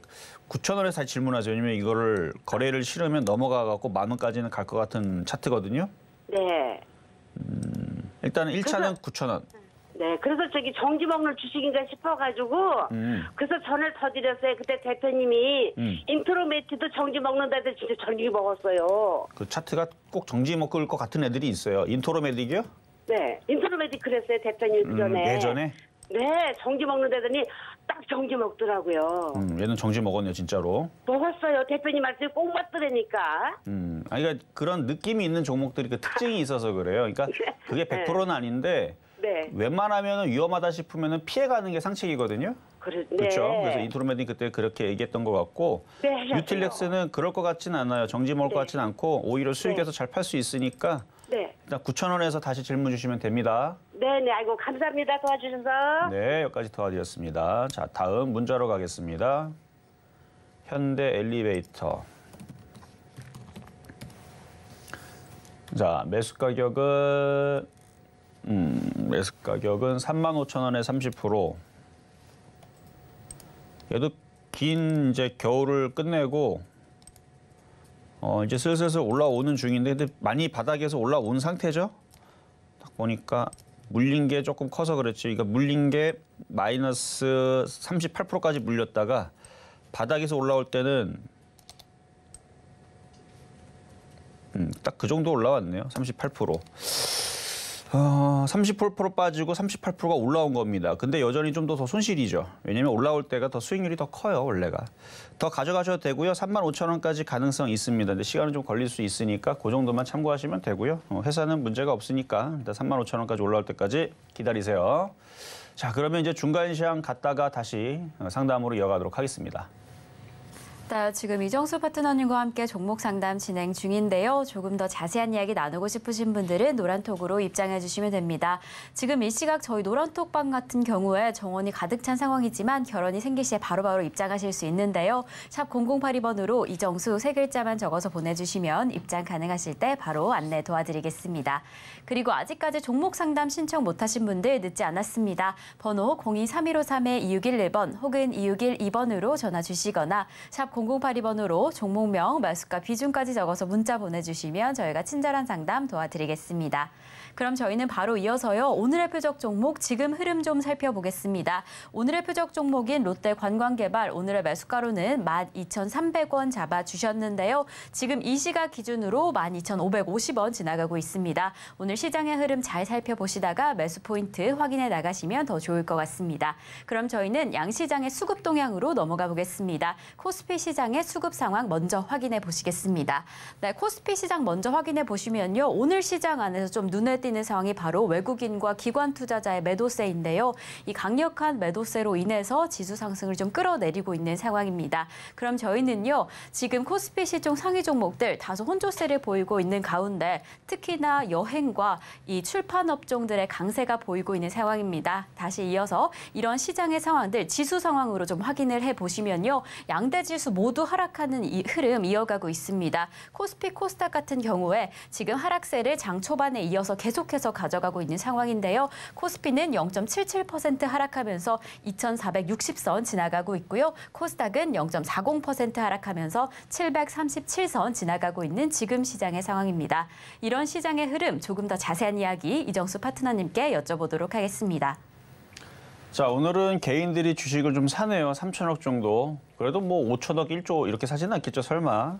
9,000원에서 다시 질문하세요. 왜냐면 이거를 거래를 실으면 넘어가 갖고 10,000원까지는 갈 것 같은 차트거든요. 네. 일단은 1차는 9,000원. 네, 그래서 저기 정지 먹는 주식인가 싶어가지고 그래서 전을 더 드렸어요. 그때 대표님이 인트로메티도 정지 먹는다는데 진짜 정지 먹었어요. 그 차트가 꼭 정지 먹을 것 같은 애들이 있어요. 인토로메딕이요? 네, 인트로메티 그랬어요 대표님 그 전에. 예전에? 네, 정지 먹는다더니 딱 정지 먹더라고요. 얘는 정지 먹었네요, 진짜로. 먹었어요. 대표님 말씀 꼭 맞더라니까. 그러니까 그런 느낌이 있는 종목들이 그 특징이 있어서 그래요. 그러니까 그게 100%는 아닌데 네. 웬만하면 위험하다 싶으면 피해가는 게 상책이거든요. 네. 그렇죠. 그래서 인트로메딘 그때 그렇게 얘기했던 것 같고 네, 유틸렉스는 그럴 것 같지는 않아요. 정지 먹을 것 같지는 않고 오히려 수익에서 잘 팔 수 있으니까 네. 일단 9,000원에서 다시 질문 주시면 됩니다. 네네. 아이고 감사합니다. 도와주셔서. 네, 여기까지 도와드렸습니다. 자, 다음 문자로 가겠습니다. 현대 엘리베이터. 자, 매수 가격은 35,000원에 30%. 얘도 긴 이제 겨울을 끝내고 이제 슬슬 올라오는 중인데 근데 많이 바닥에서 올라온 상태죠. 딱 보니까 물린 게 조금 커서 그렇지. 그러니까 물린 게 마이너스 38%까지 물렸다가 바닥에서 올라올 때는 딱 그 정도 올라왔네요. 38%. 30% 빠지고 38%가 올라온 겁니다. 근데 여전히 좀 더 손실이죠. 왜냐면 올라올 때가 더 수익률이 더 커요, 원래가. 더 가져가셔도 되고요. 35,000원까지 가능성 있습니다. 근데 시간은 좀 걸릴 수 있으니까 그 정도만 참고하시면 되고요. 회사는 문제가 없으니까 일단 35,000원까지 올라올 때까지 기다리세요. 자, 그러면 이제 중간 시장 갔다가 다시 상담으로 이어가도록 하겠습니다. 지금 이정수 파트너님과 함께 종목 상담 진행 중인데요. 조금 더 자세한 이야기 나누고 싶으신 분들은 노란톡으로 입장해 주시면 됩니다. 지금 이 시각 저희 노란톡방 같은 경우에 정원이 가득 찬 상황이지만 결혼이 생길 시에 바로바로 입장하실 수 있는데요. 샵 0082번으로 이정수 세 글자만 적어서 보내주시면 입장 가능하실 때 바로 안내 도와드리겠습니다. 그리고 아직까지 종목 상담 신청 못하신 분들 늦지 않았습니다. 번호 023153-2611번 혹은 2612번으로 전화 주시거나 샵 0082번으로 종목명, 매수가, 비중까지 적어서 문자 보내주시면 저희가 친절한 상담 도와드리겠습니다. 그럼 저희는 바로 이어서요. 오늘의 표적 종목 지금 흐름 좀 살펴보겠습니다. 오늘의 표적 종목인 롯데관광개발 오늘의 매수가로는 12,300원 잡아주셨는데요. 지금 이 시각 기준으로 12,550원 지나가고 있습니다. 오늘 시장의 흐름 잘 살펴보시다가 매수 포인트 확인해 나가시면 더 좋을 것 같습니다. 그럼 저희는 양시장의 수급 동향으로 넘어가 보겠습니다. 코스피 시장의 수급 상황 먼저 확인해 보시겠습니다. 네, 코스피 시장 먼저 확인해 보시면요. 오늘 시장 안에서 좀 눈에 띄는 상황이 바로 외국인과 기관 투자자의 매도세인데요. 이 강력한 매도세로 인해서 지수 상승을 좀 끌어내리고 있는 상황입니다. 그럼 저희는요. 지금 코스피 시총 상위 종목들 다소 혼조세를 보이고 있는 가운데 특히나 여행과 이 출판 업종들의 강세가 보이고 있는 상황입니다. 다시 이어서 이런 시장의 상황들 지수 상황으로 좀 확인을 해보시면요. 양대 지수 모두 하락하는 이 흐름 이어가고 있습니다. 코스피, 코스닥 같은 경우에 지금 하락세를 장 초반에 이어서 계속해서 가져가고 있는 상황인데요. 코스피는 0.77% 하락하면서 2,460선 지나가고 있고요. 코스닥은 0.40% 하락하면서 737선 지나가고 있는 지금 시장의 상황입니다. 이런 시장의 흐름 조금 더 자세한 이야기 이정수 파트너님께 여쭤보도록 하겠습니다. 자, 오늘은 개인들이 주식을 좀 사네요. 3천억 정도. 그래도 뭐 5천억, 1조 이렇게 사지는 않겠죠, 설마.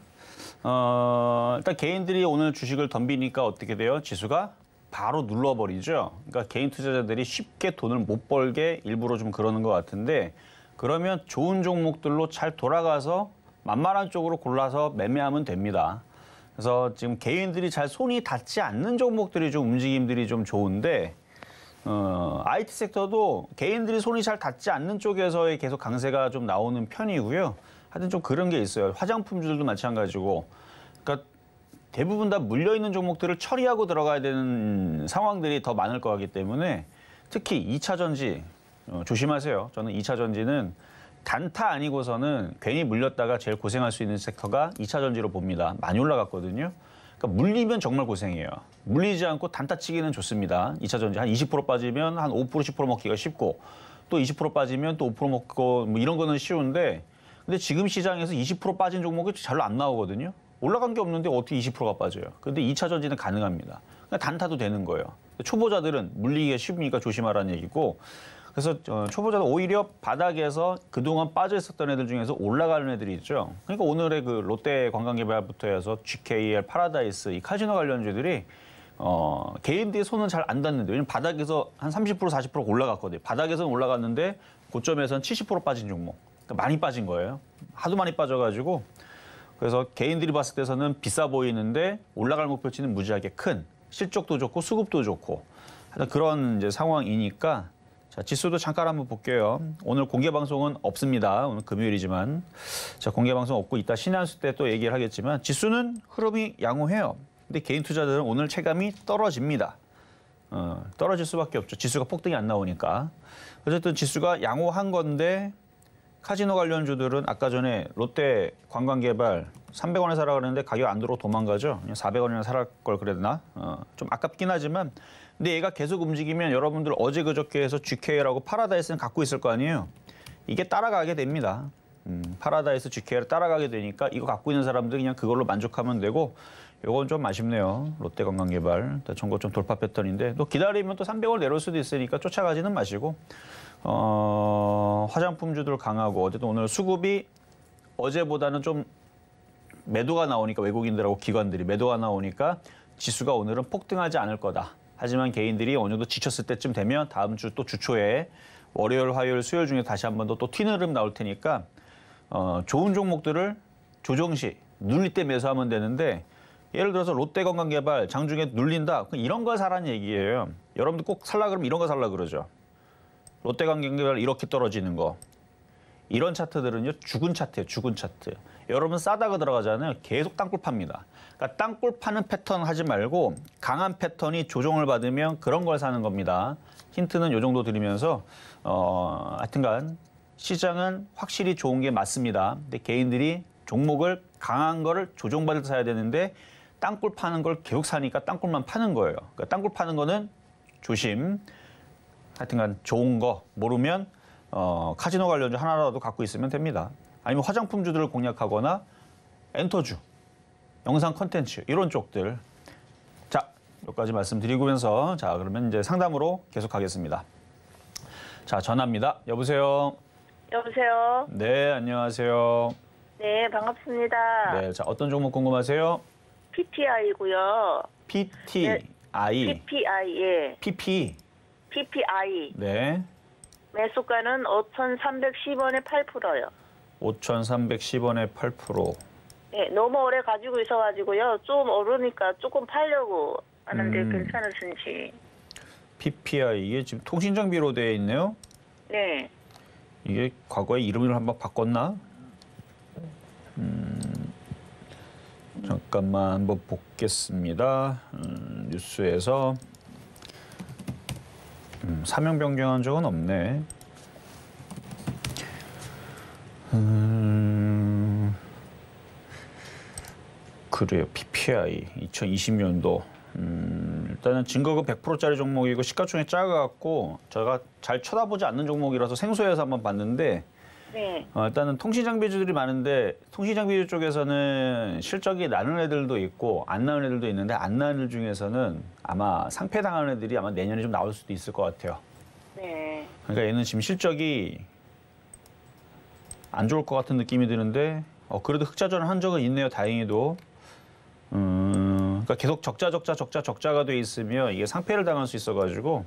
일단 개인들이 오늘 주식을 덤비니까 어떻게 돼요? 지수가 바로 눌러버리죠. 그러니까 개인 투자자들이 쉽게 돈을 못 벌게 일부러 좀 그러는 것 같은데 그러면 좋은 종목들로 잘 돌아가서 만만한 쪽으로 골라서 매매하면 됩니다. 그래서 지금 개인들이 잘 손이 닿지 않는 종목들이 좀 움직임들이 좀 좋은데 IT 섹터도 개인들이 손이 잘 닿지 않는 쪽에서의 계속 강세가 좀 나오는 편이고요. 하여튼 좀 그런 게 있어요. 화장품들도 마찬가지고. 그러니까 대부분 다 물려있는 종목들을 처리하고 들어가야 되는 상황들이 더 많을 것 같기 때문에 특히 2차 전지 조심하세요. 저는 2차 전지는 단타 아니고서는 괜히 물렸다가 제일 고생할 수 있는 섹터가 2차 전지로 봅니다. 많이 올라갔거든요. 그러니까 물리면 정말 고생이에요. 물리지 않고 단타 치기는 좋습니다. 2차 전지 한 20% 빠지면 한 5%, 10% 먹기가 쉽고 또 20% 빠지면 또 5% 먹고 뭐 이런 거는 쉬운데 근데 지금 시장에서 20% 빠진 종목이 별로 안 나오거든요. 올라간 게 없는데 어떻게 20%가 빠져요? 근데 2차 전지는 가능합니다. 그러니까 단타도 되는 거예요. 초보자들은 물리기가 쉽으니까 조심하라는 얘기고 그래서 초보자는 오히려 바닥에서 그동안 빠져 있었던 애들 중에서 올라가는 애들이 있죠. 그러니까 오늘의 그 롯데 관광개발부터 해서 GKL, 파라다이스, 이 카지노 관련주들이 개인들이 손은 잘 안 닿는데 왜냐면 바닥에서 한 30% 40% 올라갔거든요. 바닥에서는 올라갔는데 고점에서는 70% 빠진 종목. 그러니까 많이 빠진 거예요. 하도 많이 빠져가지고 그래서 개인들이 봤을 때서는 비싸 보이는데 올라갈 목표치는 무지하게 큰 실적도 좋고 수급도 좋고 하여튼 그런 이제 상황이니까 자, 지수도 잠깐 한번 볼게요. 오늘 공개 방송은 없습니다. 오늘 금요일이지만 자, 공개 방송 없고 이따 신한수 때 또 얘기를 하겠지만 지수는 흐름이 양호해요. 근데 개인 투자들은 오늘 체감이 떨어집니다. 떨어질 수밖에 없죠. 지수가 폭등이 안 나오니까. 어쨌든 지수가 양호한 건데 카지노 관련주들은 아까 전에 롯데 관광개발 300원에 사라 그랬는데 가격 안 들어오고 도망가죠. 그냥 400원이나 사랄 걸 그래야 되나? 좀 아깝긴 하지만 근데 얘가 계속 움직이면 여러분들 어제 그저께 해서 GK라고 파라다이스는 갖고 있을 거 아니에요. 이게 따라가게 됩니다. 파라다이스 GK를 따라가게 되니까 이거 갖고 있는 사람들 그냥 그걸로 만족하면 되고 요건 좀 아쉽네요. 롯데 관광개발. 전고 좀 돌파 패턴인데 또 기다리면 또 300원 내려올 수도 있으니까 쫓아가지는 마시고 화장품주들 강하고 어쨌든 오늘 수급이 어제보다는 좀 매도가 나오니까 외국인들하고 기관들이 매도가 나오니까 지수가 오늘은 폭등하지 않을 거다. 하지만 개인들이 어느 정도 지쳤을 때쯤 되면 다음 주 또 주초에 월요일, 화요일, 수요일 중에 다시 한 번 더 또 튀는 흐름 나올 테니까 좋은 종목들을 조정 시 눌릴 때 매수하면 되는데 예를 들어서 롯데건강개발 장중에 눌린다. 이런 걸 사라는 얘기예요. 여러분들 꼭 살라 그러면 이런 거 살라 그러죠. 롯데건강개발 이렇게 떨어지는 거. 이런 차트들은요. 죽은 차트예요. 죽은 차트. 여러분 싸다가 들어가잖아요. 계속 땅굴 팝니다. 그러니까 땅굴 파는 패턴 하지 말고 강한 패턴이 조정을 받으면 그런 걸 사는 겁니다. 힌트는 이 정도 드리면서 하여튼간 시장은 확실히 좋은 게 맞습니다. 근데 개인들이 종목을 강한 거를 조정받을 때 사야 되는데 땅굴 파는 걸 계속 사니까 땅굴만 파는 거예요. 그러니까 땅굴 파는 거는 조심. 하여튼간 좋은 거 모르면 카지노 관련주 하나라도 갖고 있으면 됩니다. 아니면 화장품주들을 공략하거나 엔터주, 영상 콘텐츠 이런 쪽들. 자, 여기까지 말씀드리면서 자 그러면 이제 상담으로 계속하겠습니다. 자, 전화입니다. 여보세요. 여보세요. 네, 안녕하세요. 네, 반갑습니다. 네, 자 어떤 종목 궁금하세요? PTI고요. PTI. PPI, 예. PP. PPI. 네. 매수가는 5,310원에 8%요. 5,310원에 8%. 네, 너무 오래 가지고 있어가지고요. 좀 오르니까 조금 팔려고 하는데 괜찮으신지. PPI 이게 지금 통신장비로 되어 있네요. 네. 이게 과거에 이름을 한번 바꿨나? 잠깐만 한번 보겠습니다. 뉴스에서 사명 변경한 적은 없네. 그래요. PPI 2020년도. 일단은 증거가 100%짜리 종목이고 시가총액 작아갖고 제가 잘 쳐다보지 않는 종목이라서 생소해서 한번 봤는데 네. 일단은 통신장비주들이 많은데 통신장비주 쪽에서는 실적이 나는 애들도 있고 안 나는 애들도 있는데 안 나는 애들 중에서는 아마 상폐당하는 애들이 아마 내년에 좀 나올 수도 있을 것 같아요. 네. 그러니까 얘는 지금 실적이 안 좋을 것 같은 느낌이 드는데 그래도 흑자전을 한 적은 있네요. 다행히도. 그러니까 계속 적자가 돼 있으면 이게 상폐를 당할 수 있어가지고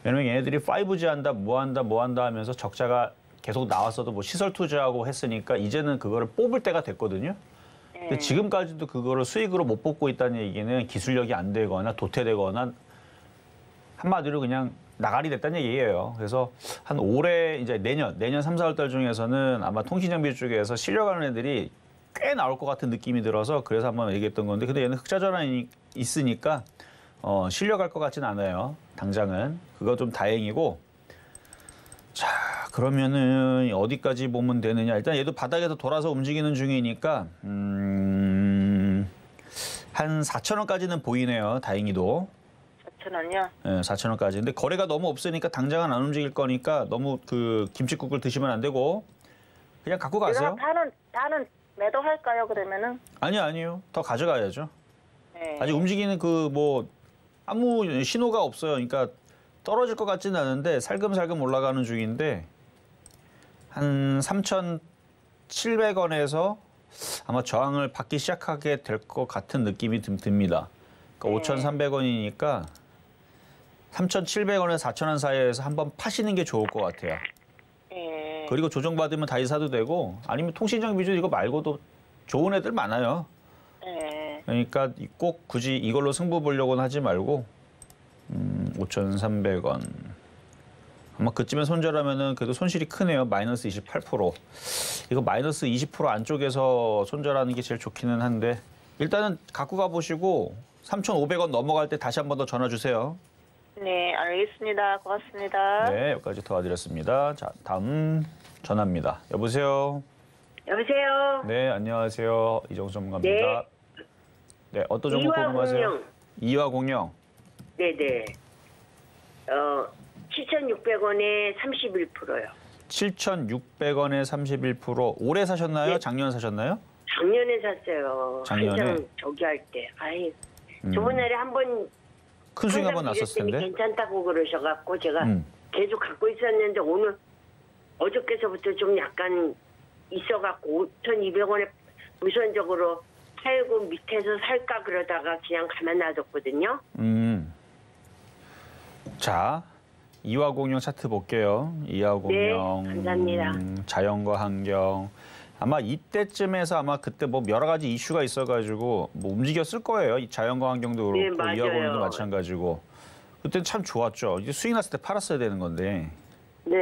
왜냐면 얘네들이 5G 한다, 뭐 한다 하면서 적자가 계속 나왔어도 뭐 시설 투자하고 했으니까 이제는 그거를 뽑을 때가 됐거든요. 근데 지금까지도 그거를 수익으로 못 뽑고 있다는 얘기는 기술력이 안 되거나 도태되거나 한마디로 그냥 나가리 됐다는 얘기예요. 그래서 한 올해 이제 내년 3, 4월 달 중에서는 아마 통신장비 쪽에서 실려가는 애들이 꽤 나올 것 같은 느낌이 들어서 그래서 한번 얘기했던 건데 근데 얘는 흑자 전환이 있으니까 실려갈 것 같지는 않아요. 당장은. 그거 좀 다행이고 자 그러면은 어디까지 보면 되느냐. 일단 얘도 바닥에서 돌아서 움직이는 중이니까 한 4,000원까지는 보이네요. 다행히도. 4,000원요? 네, 4,000원까지. 근데 거래가 너무 없으니까 당장은 안 움직일 거니까 너무 그 김칫국을 드시면 안 되고 그냥 갖고 가세요. 다는 매도할까요, 그러면은? 아니요. 더 가져가야죠. 네. 아직 움직이는 그 뭐 아무 신호가 없어요. 그러니까 떨어질 것 같지는 않은데 살금살금 올라가는 중인데 한 3,700원에서 아마 저항을 받기 시작하게 될 것 같은 느낌이 듭니다. 그러니까 5,300원이니까 3,700원에서 4,000원 사이에서 한번 파시는 게 좋을 것 같아요. 예. 그리고 조정받으면 다시 사도 되고 아니면 통신장 비주 이거 말고도 좋은 애들 많아요. 예. 그러니까 꼭 굳이 이걸로 승부 보려고는 하지 말고 5,300원. 아마 그쯤에 손절하면은 그래도 손실이 크네요. 마이너스 28%. 이거 마이너스 20% 안쪽에서 손절하는 게 제일 좋기는 한데 일단은 갖고 가보시고 3,500원 넘어갈 때 다시 한 번 더 전화 주세요. 네, 알겠습니다. 고맙습니다. 네, 여기까지 도와드렸습니다. 자, 다음 전화입니다. 여보세요. 여보세요. 네, 안녕하세요. 이정수 전문가입니다. 네, 어떤 종목 궁금하세요? 이화공영. 네네. 7,600원에 31%요. 7,600원에 31%. 올해 사셨나요? 네. 작년 사셨나요? 작년에 샀어요. 작년에? 한창 저기 할 때. 저번에 한번 큰 수익 한번 났었을 텐데. 괜찮다고 그러셔갖고 제가 계속 갖고 있었는데 오늘 어저께서부터 좀 약간 있어갖고 5,200원에 우선적으로 팔고 밑에서 살까 그러다가 그냥 가만 놔뒀거든요. 자, 이화공영 차트 볼게요. 이화공영. 네, 감사합니다. 자연과 환경. 아마 이때쯤에서 아마 그때 뭐 여러 가지 이슈가 있어가지고 뭐 움직였을 거예요. 이 자연과 환경도 그렇고 네, 맞아요. 이화공영도 마찬가지고. 그때는 참 좋았죠. 이제 수익 났을 때 팔았어야 되는 건데. 네.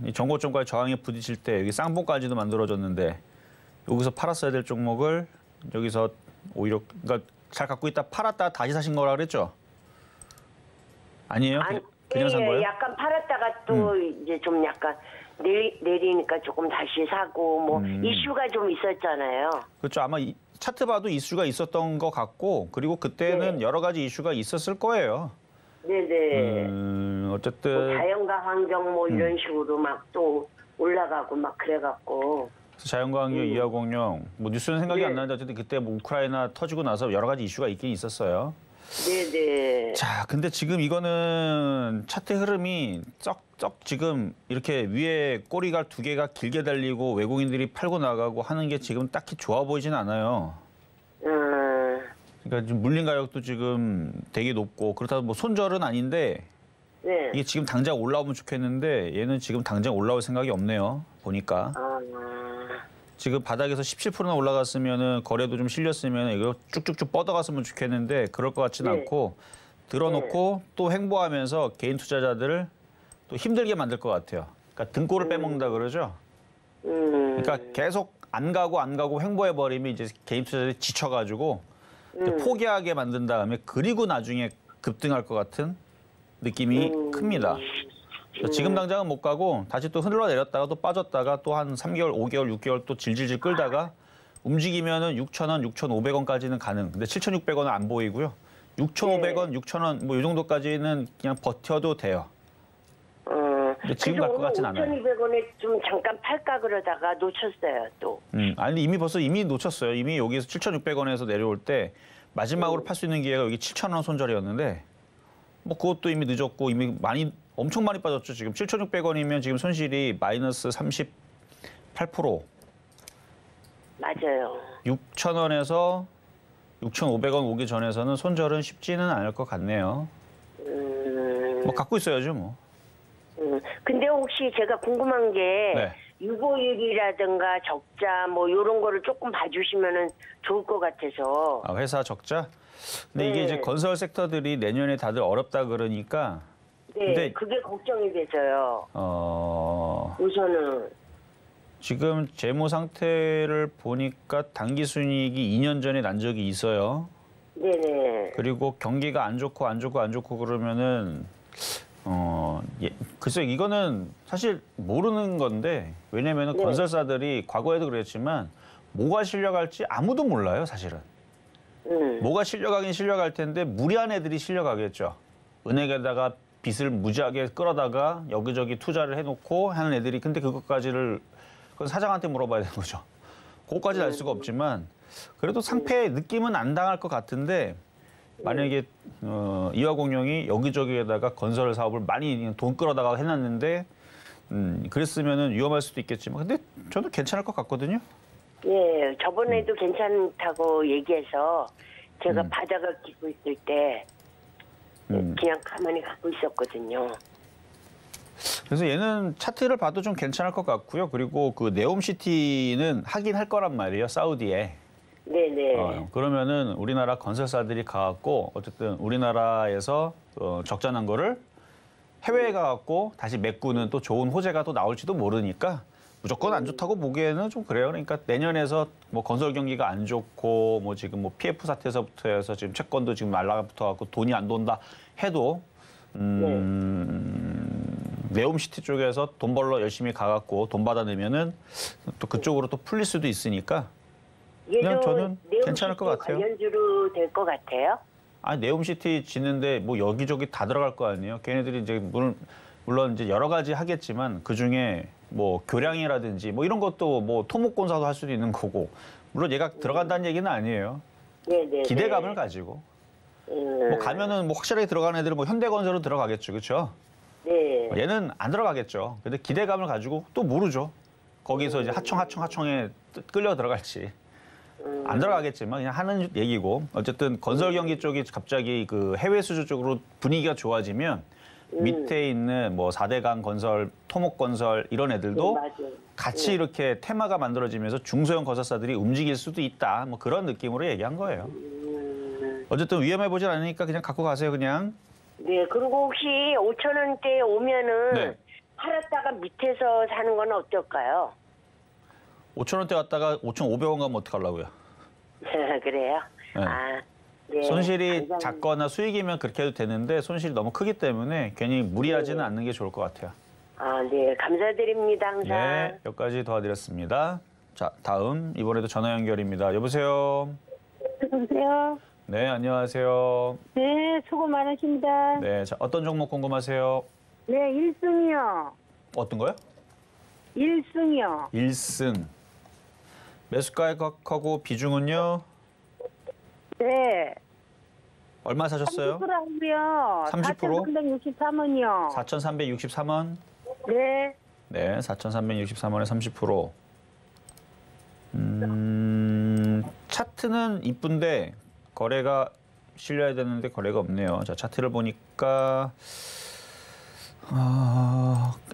이 정고점과의 저항에 부딪힐 때 여기 쌍봉까지도 만들어졌는데 여기서 팔았어야 될 종목을 여기서 오히려 그러니까 잘 갖고 있다 팔았다 다시 사신 거라 그랬죠? 아니에요? 그냥 산 거예요? 약간 팔았다가 또 이제 좀 약간 내리니까 조금 다시 사고 뭐 이슈가 좀 있었잖아요. 그렇죠. 아마 차트 봐도 이슈가 있었던 것 같고 그리고 그때는 네. 여러 가지 이슈가 있었을 거예요. 네네. 어쨌든 뭐 자연과 환경 뭐 이런 식으로 막 또 올라가고 막 그래갖고. 자연과 환경 이화공영 뭐 뉴스는 생각이 네. 안 나는데 어쨌든 그때 뭐 우크라이나 터지고 나서 여러 가지 이슈가 있긴 있었어요. 네네. 자, 근데 지금 이거는 차트 흐름이 쩍쩍 지금 이렇게 위에 꼬리가 두 개가 길게 달리고 외국인들이 팔고 나가고 하는 게 지금 딱히 좋아 보이진 않아요. 그러니까 지금 물린 가격도 지금 되게 높고 그렇다고 뭐 손절은 아닌데 네. 이게 지금 당장 올라오면 좋겠는데 얘는 지금 당장 올라올 생각이 없네요. 보니까. 지금 바닥에서 17%나 올라갔으면은 거래도 좀 실렸으면 이거 쭉쭉쭉 뻗어갔으면 좋겠는데 그럴 것 같지는 네. 않고 들어놓고 또 횡보하면서 개인 투자자들을 또 힘들게 만들 것 같아요. 그러니까 등골을 빼먹는다 그러죠. 그러니까 계속 안 가고 횡보해버리면 이제 개인 투자자들이 지쳐가지고 이제 포기하게 만든 다음에 그리고 나중에 급등할 것 같은 느낌이 큽니다. 지금 당장은 못 가고 다시 또 흘러내렸다가 또 빠졌다가 또 한 3개월, 5개월, 6개월 또 질질질 끌다가 움직이면은 6,000원, 6,500원까지는 가능. 근데 7,600원은 안 보이고요. 6,500원, 6,000원 뭐 이 정도까지는 그냥 버텨도 돼요. 근데 지금 갈 것 같진 않아요. 5,200원에 좀 잠깐 팔까 그러다가 놓쳤어요 또. 아니 이미 놓쳤어요. 이미 여기서 7,600원에서 내려올 때 마지막으로 팔 수 있는 기회가 여기 7,000원 손절이었는데 뭐 그것도 이미 늦었고 이미 엄청 많이 빠졌죠. 지금 7,600원이면 지금 손실이 마이너스 38%. 맞아요. 6,000원에서 6,500원 오기 전에서는 손절은 쉽지는 않을 것 같네요. 뭐 갖고 있어야죠, 뭐. 근데 혹시 제가 궁금한 게 네. 유보율이라든가 적자 뭐 이런 거를 조금 봐주시면은 좋을 것 같아서. 아, 회사 적자? 근데 이게 네. 이제 건설 섹터들이 내년에 다들 어렵다 그러니까. 네, 근데 그게 걱정이 돼서요. 우선은. 지금 재무 상태를 보니까 단기 순이익이 2년 전에 난 적이 있어요. 네네. 그리고 경기가 안 좋고 그러면은 글쎄 이거는 사실 모르는 건데 왜냐면은 네. 건설사들이 과거에도 그랬지만 뭐가 실려갈지 아무도 몰라요, 사실은. 뭐가 실려가긴 실려갈 텐데 무리한 애들이 실려가겠죠. 은행에다가 빚을 무지하게 끌어다가 여기저기 투자를 해놓고 하는 애들이 근데 그것까지를 그건 사장한테 물어봐야 되는 거죠. 그것까지는 알 수가 없지만 그래도 상패 느낌은 안 당할 것 같은데 만약에 이화공영이 여기저기에다가 건설 사업을 많이 돈 끌어다가 해놨는데 그랬으면은 위험할 수도 있겠지만 근데 저는 괜찮을 것 같거든요. 예, 저번에도 괜찮다고 얘기해서 제가 바다가 끼고 있을 때 그냥 가만히 갖고 있었거든요. 그래서 얘는 차트를 봐도 좀 괜찮을 것 같고요. 그리고 그 네옴시티는 하긴 할 거란 말이에요. 사우디에. 네네. 그러면은 우리나라 건설사들이 가갖고 어쨌든 우리나라에서 적자난 거를 해외에 가갖고 다시 메꾸는 또 좋은 호재가 또 나올지도 모르니까 무조건 안 좋다고 보기에는 좀 그래요. 그러니까 내년에서 뭐 건설 경기가 안 좋고 뭐 지금 뭐 PF 사태에서부터 해서 지금 채권도 지금 말라붙어갖고 돈이 안 돈다 해도 네옴시티 쪽에서 돈 벌러 열심히 가갖고 돈 받아내면은 또 그쪽으로 또 풀릴 수도 있으니까 그냥 저는 괜찮을 것 같아요. 관련주로 될 것 같아요? 아니 네옴시티 짓는데 뭐 여기저기 다 들어갈 거 아니에요. 걔네들이 이제 물론 이제 여러 가지 하겠지만 그 중에 뭐 교량이라든지 뭐 이런 것도 뭐 토목공사도 할 수도 있는 거고 물론 얘가 들어간다는 얘기는 아니에요. 네네. 기대감을 가지고 뭐 가면은 뭐 확실하게 들어가는 애들은 뭐 현대건설로 들어가겠죠, 그렇죠? 네. 얘는 안 들어가겠죠. 근데 기대감을 가지고 또 모르죠. 거기서 이제 하청에 끌려 들어갈지. 안 들어가겠지만 그냥 하는 얘기고 어쨌든 건설 경기 쪽이 갑자기 그 해외 수주 쪽으로 분위기가 좋아지면 밑에 있는 뭐 4대강 건설, 토목 건설 이런 애들도 같이 이렇게 테마가 만들어지면서 중소형 건설사들이 움직일 수도 있다. 뭐 그런 느낌으로 얘기한 거예요. 어쨌든 위험해 보진 않으니까 그냥 갖고 가세요, 그냥. 네, 그리고 혹시 5천 원대에 오면은 네. 팔았다가 밑에서 사는 건 어떨까요? 5천 원대 왔다가 5,500원 가면 어떡하려고요? 그래요? 네. 아, 네. 손실이 감사합니다. 작거나 수익이면 그렇게 해도 되는데 손실이 너무 크기 때문에 괜히 무리하지는 않는 게 좋을 것 같아요. 아, 네. 감사드립니다, 항상. 네, 여기까지 도와드렸습니다. 자, 다음 이번에도 전화 연결입니다. 여보세요? 여보세요? 네, 안녕하세요. 네, 수고 많으십니다. 네, 자, 어떤 종목 궁금하세요? 네, 1승이요. 어떤 거요? 1승이요. 1승. 매수가액하고 비중은요? 네. 얼마 사셨어요? 30%하고요. 30%? 4,363원이요. 4,363원? 네. 네, 4,363원에 30%. 차트는 이쁜데 거래가 실려야 되는데 거래가 없네요. 자, 차트를 보니까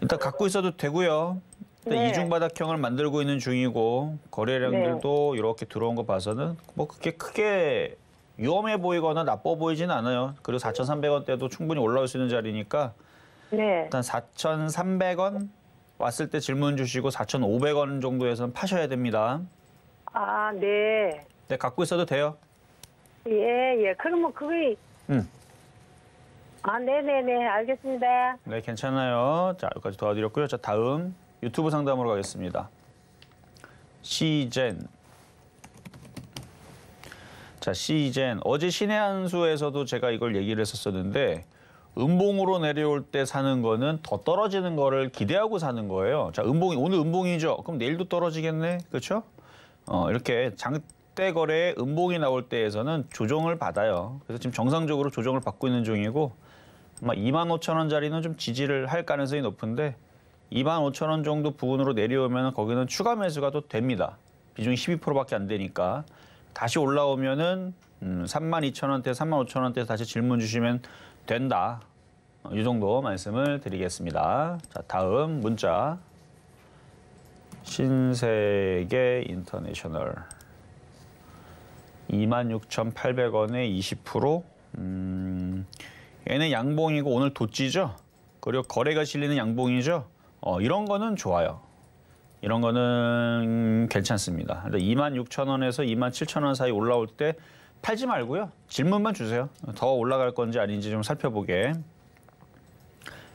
일단 갖고 있어도 되고요. 일단 네. 이중바닥형을 만들고 있는 중이고 거래량들도 이렇게 들어온 거 봐서는 뭐 그렇게 크게 위험해 보이거나 나빠 보이진 않아요. 그리고 4,300원대도 충분히 올라올 수 있는 자리니까 네. 일단 4,300원 왔을 때 질문 주시고 4,500원 정도에서는 파셔야 됩니다. 아, 네. 네, 갖고 있어도 돼요. 예. 그러면 그게. 아, 네네네. 알겠습니다. 네, 괜찮아요. 자, 여기까지 도와드렸고요. 자, 다음 유튜브 상담으로 가겠습니다. 시젠. 자, 시젠. 어제 신의 한 수에서도 제가 이걸 얘기를 했었었는데 음봉으로 내려올 때 사는 거는 더 떨어지는 거를 기대하고 사는 거예요. 자, 오늘 음봉이죠. 그럼 내일도 떨어지겠네. 그렇죠? 이렇게 장대 거래에 음봉이 나올 때에서는 조정을 받아요. 그래서 지금 정상적으로 조정을 받고 있는 중이고 아마 25,000원짜리는 좀 지지를 할 가능성이 높은데 25,000원 정도 부근으로 내려오면 거기는 추가 매수가 또 됩니다. 비중이 12%밖에 안 되니까. 다시 올라오면은 32,000원대, 35,000원대 다시 질문 주시면 된다. 이 정도 말씀을 드리겠습니다. 자, 다음 문자. 신세계 인터내셔널 26,800원에 20%. 얘는 양봉이고 오늘 도찌죠. 그리고 거래가 실리는 양봉이죠. 이런 거는 좋아요. 이런 거는 괜찮습니다. 26,000원에서 27,000원 사이 올라올 때 팔지 말고요. 질문만 주세요. 더 올라갈 건지 아닌지 좀 살펴보게.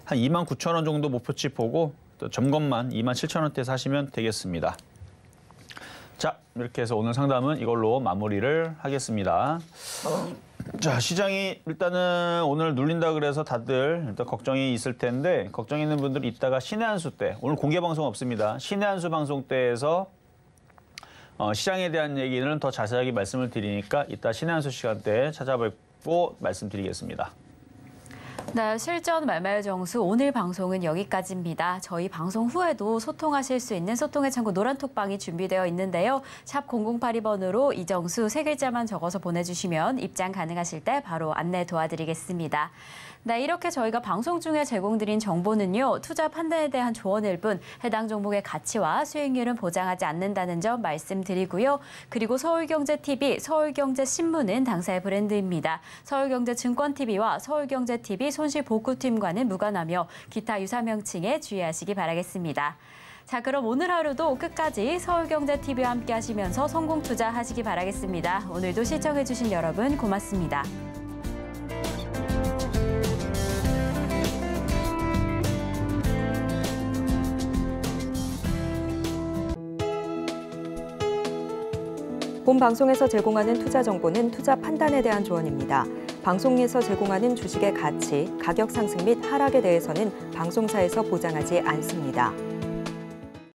한 29,000원 정도 목표치 보고 또 점검만 27,000원대 사시면 되겠습니다. 자, 이렇게 해서 오늘 상담은 이걸로 마무리를 하겠습니다. 자, 시장이 일단은 오늘 눌린다 그래서 다들 일단 걱정이 있을 텐데 걱정 있는 분들 이따가 신의 한 수 때, 오늘 공개 방송 없습니다. 신의 한 수 방송 때에서 시장에 대한 얘기는 더 자세하게 말씀을 드리니까 이따 신의 한 수 시간 때 찾아뵙고 말씀드리겠습니다. 네, 실전 말말 정수 오늘 방송은 여기까지입니다. 저희 방송 후에도 소통하실 수 있는 소통의 창구 노란톡방이 준비되어 있는데요. 샵 0082번으로 이정수 3글자만 적어서 보내주시면 입장 가능하실 때 바로 안내 도와드리겠습니다. 네, 이렇게 저희가 방송 중에 제공드린 정보는요. 투자 판단에 대한 조언일 뿐 해당 종목의 가치와 수익률은 보장하지 않는다는 점 말씀드리고요. 그리고 서울경제TV, 서울경제신문은 당사의 브랜드입니다. 서울경제증권TV와 서울경제TV 손실복구팀과는 무관하며 기타 유사 명칭에 주의하시기 바라겠습니다. 자, 그럼 오늘 하루도 끝까지 서울경제TV와 함께 하시면서 성공 투자하시기 바라겠습니다. 오늘도 시청해주신 여러분 고맙습니다. 본 방송에서 제공하는 투자 정보는 투자 판단에 대한 조언입니다. 방송에서 제공하는 주식의 가치, 가격 상승 및 하락에 대해서는 방송사에서 보장하지 않습니다.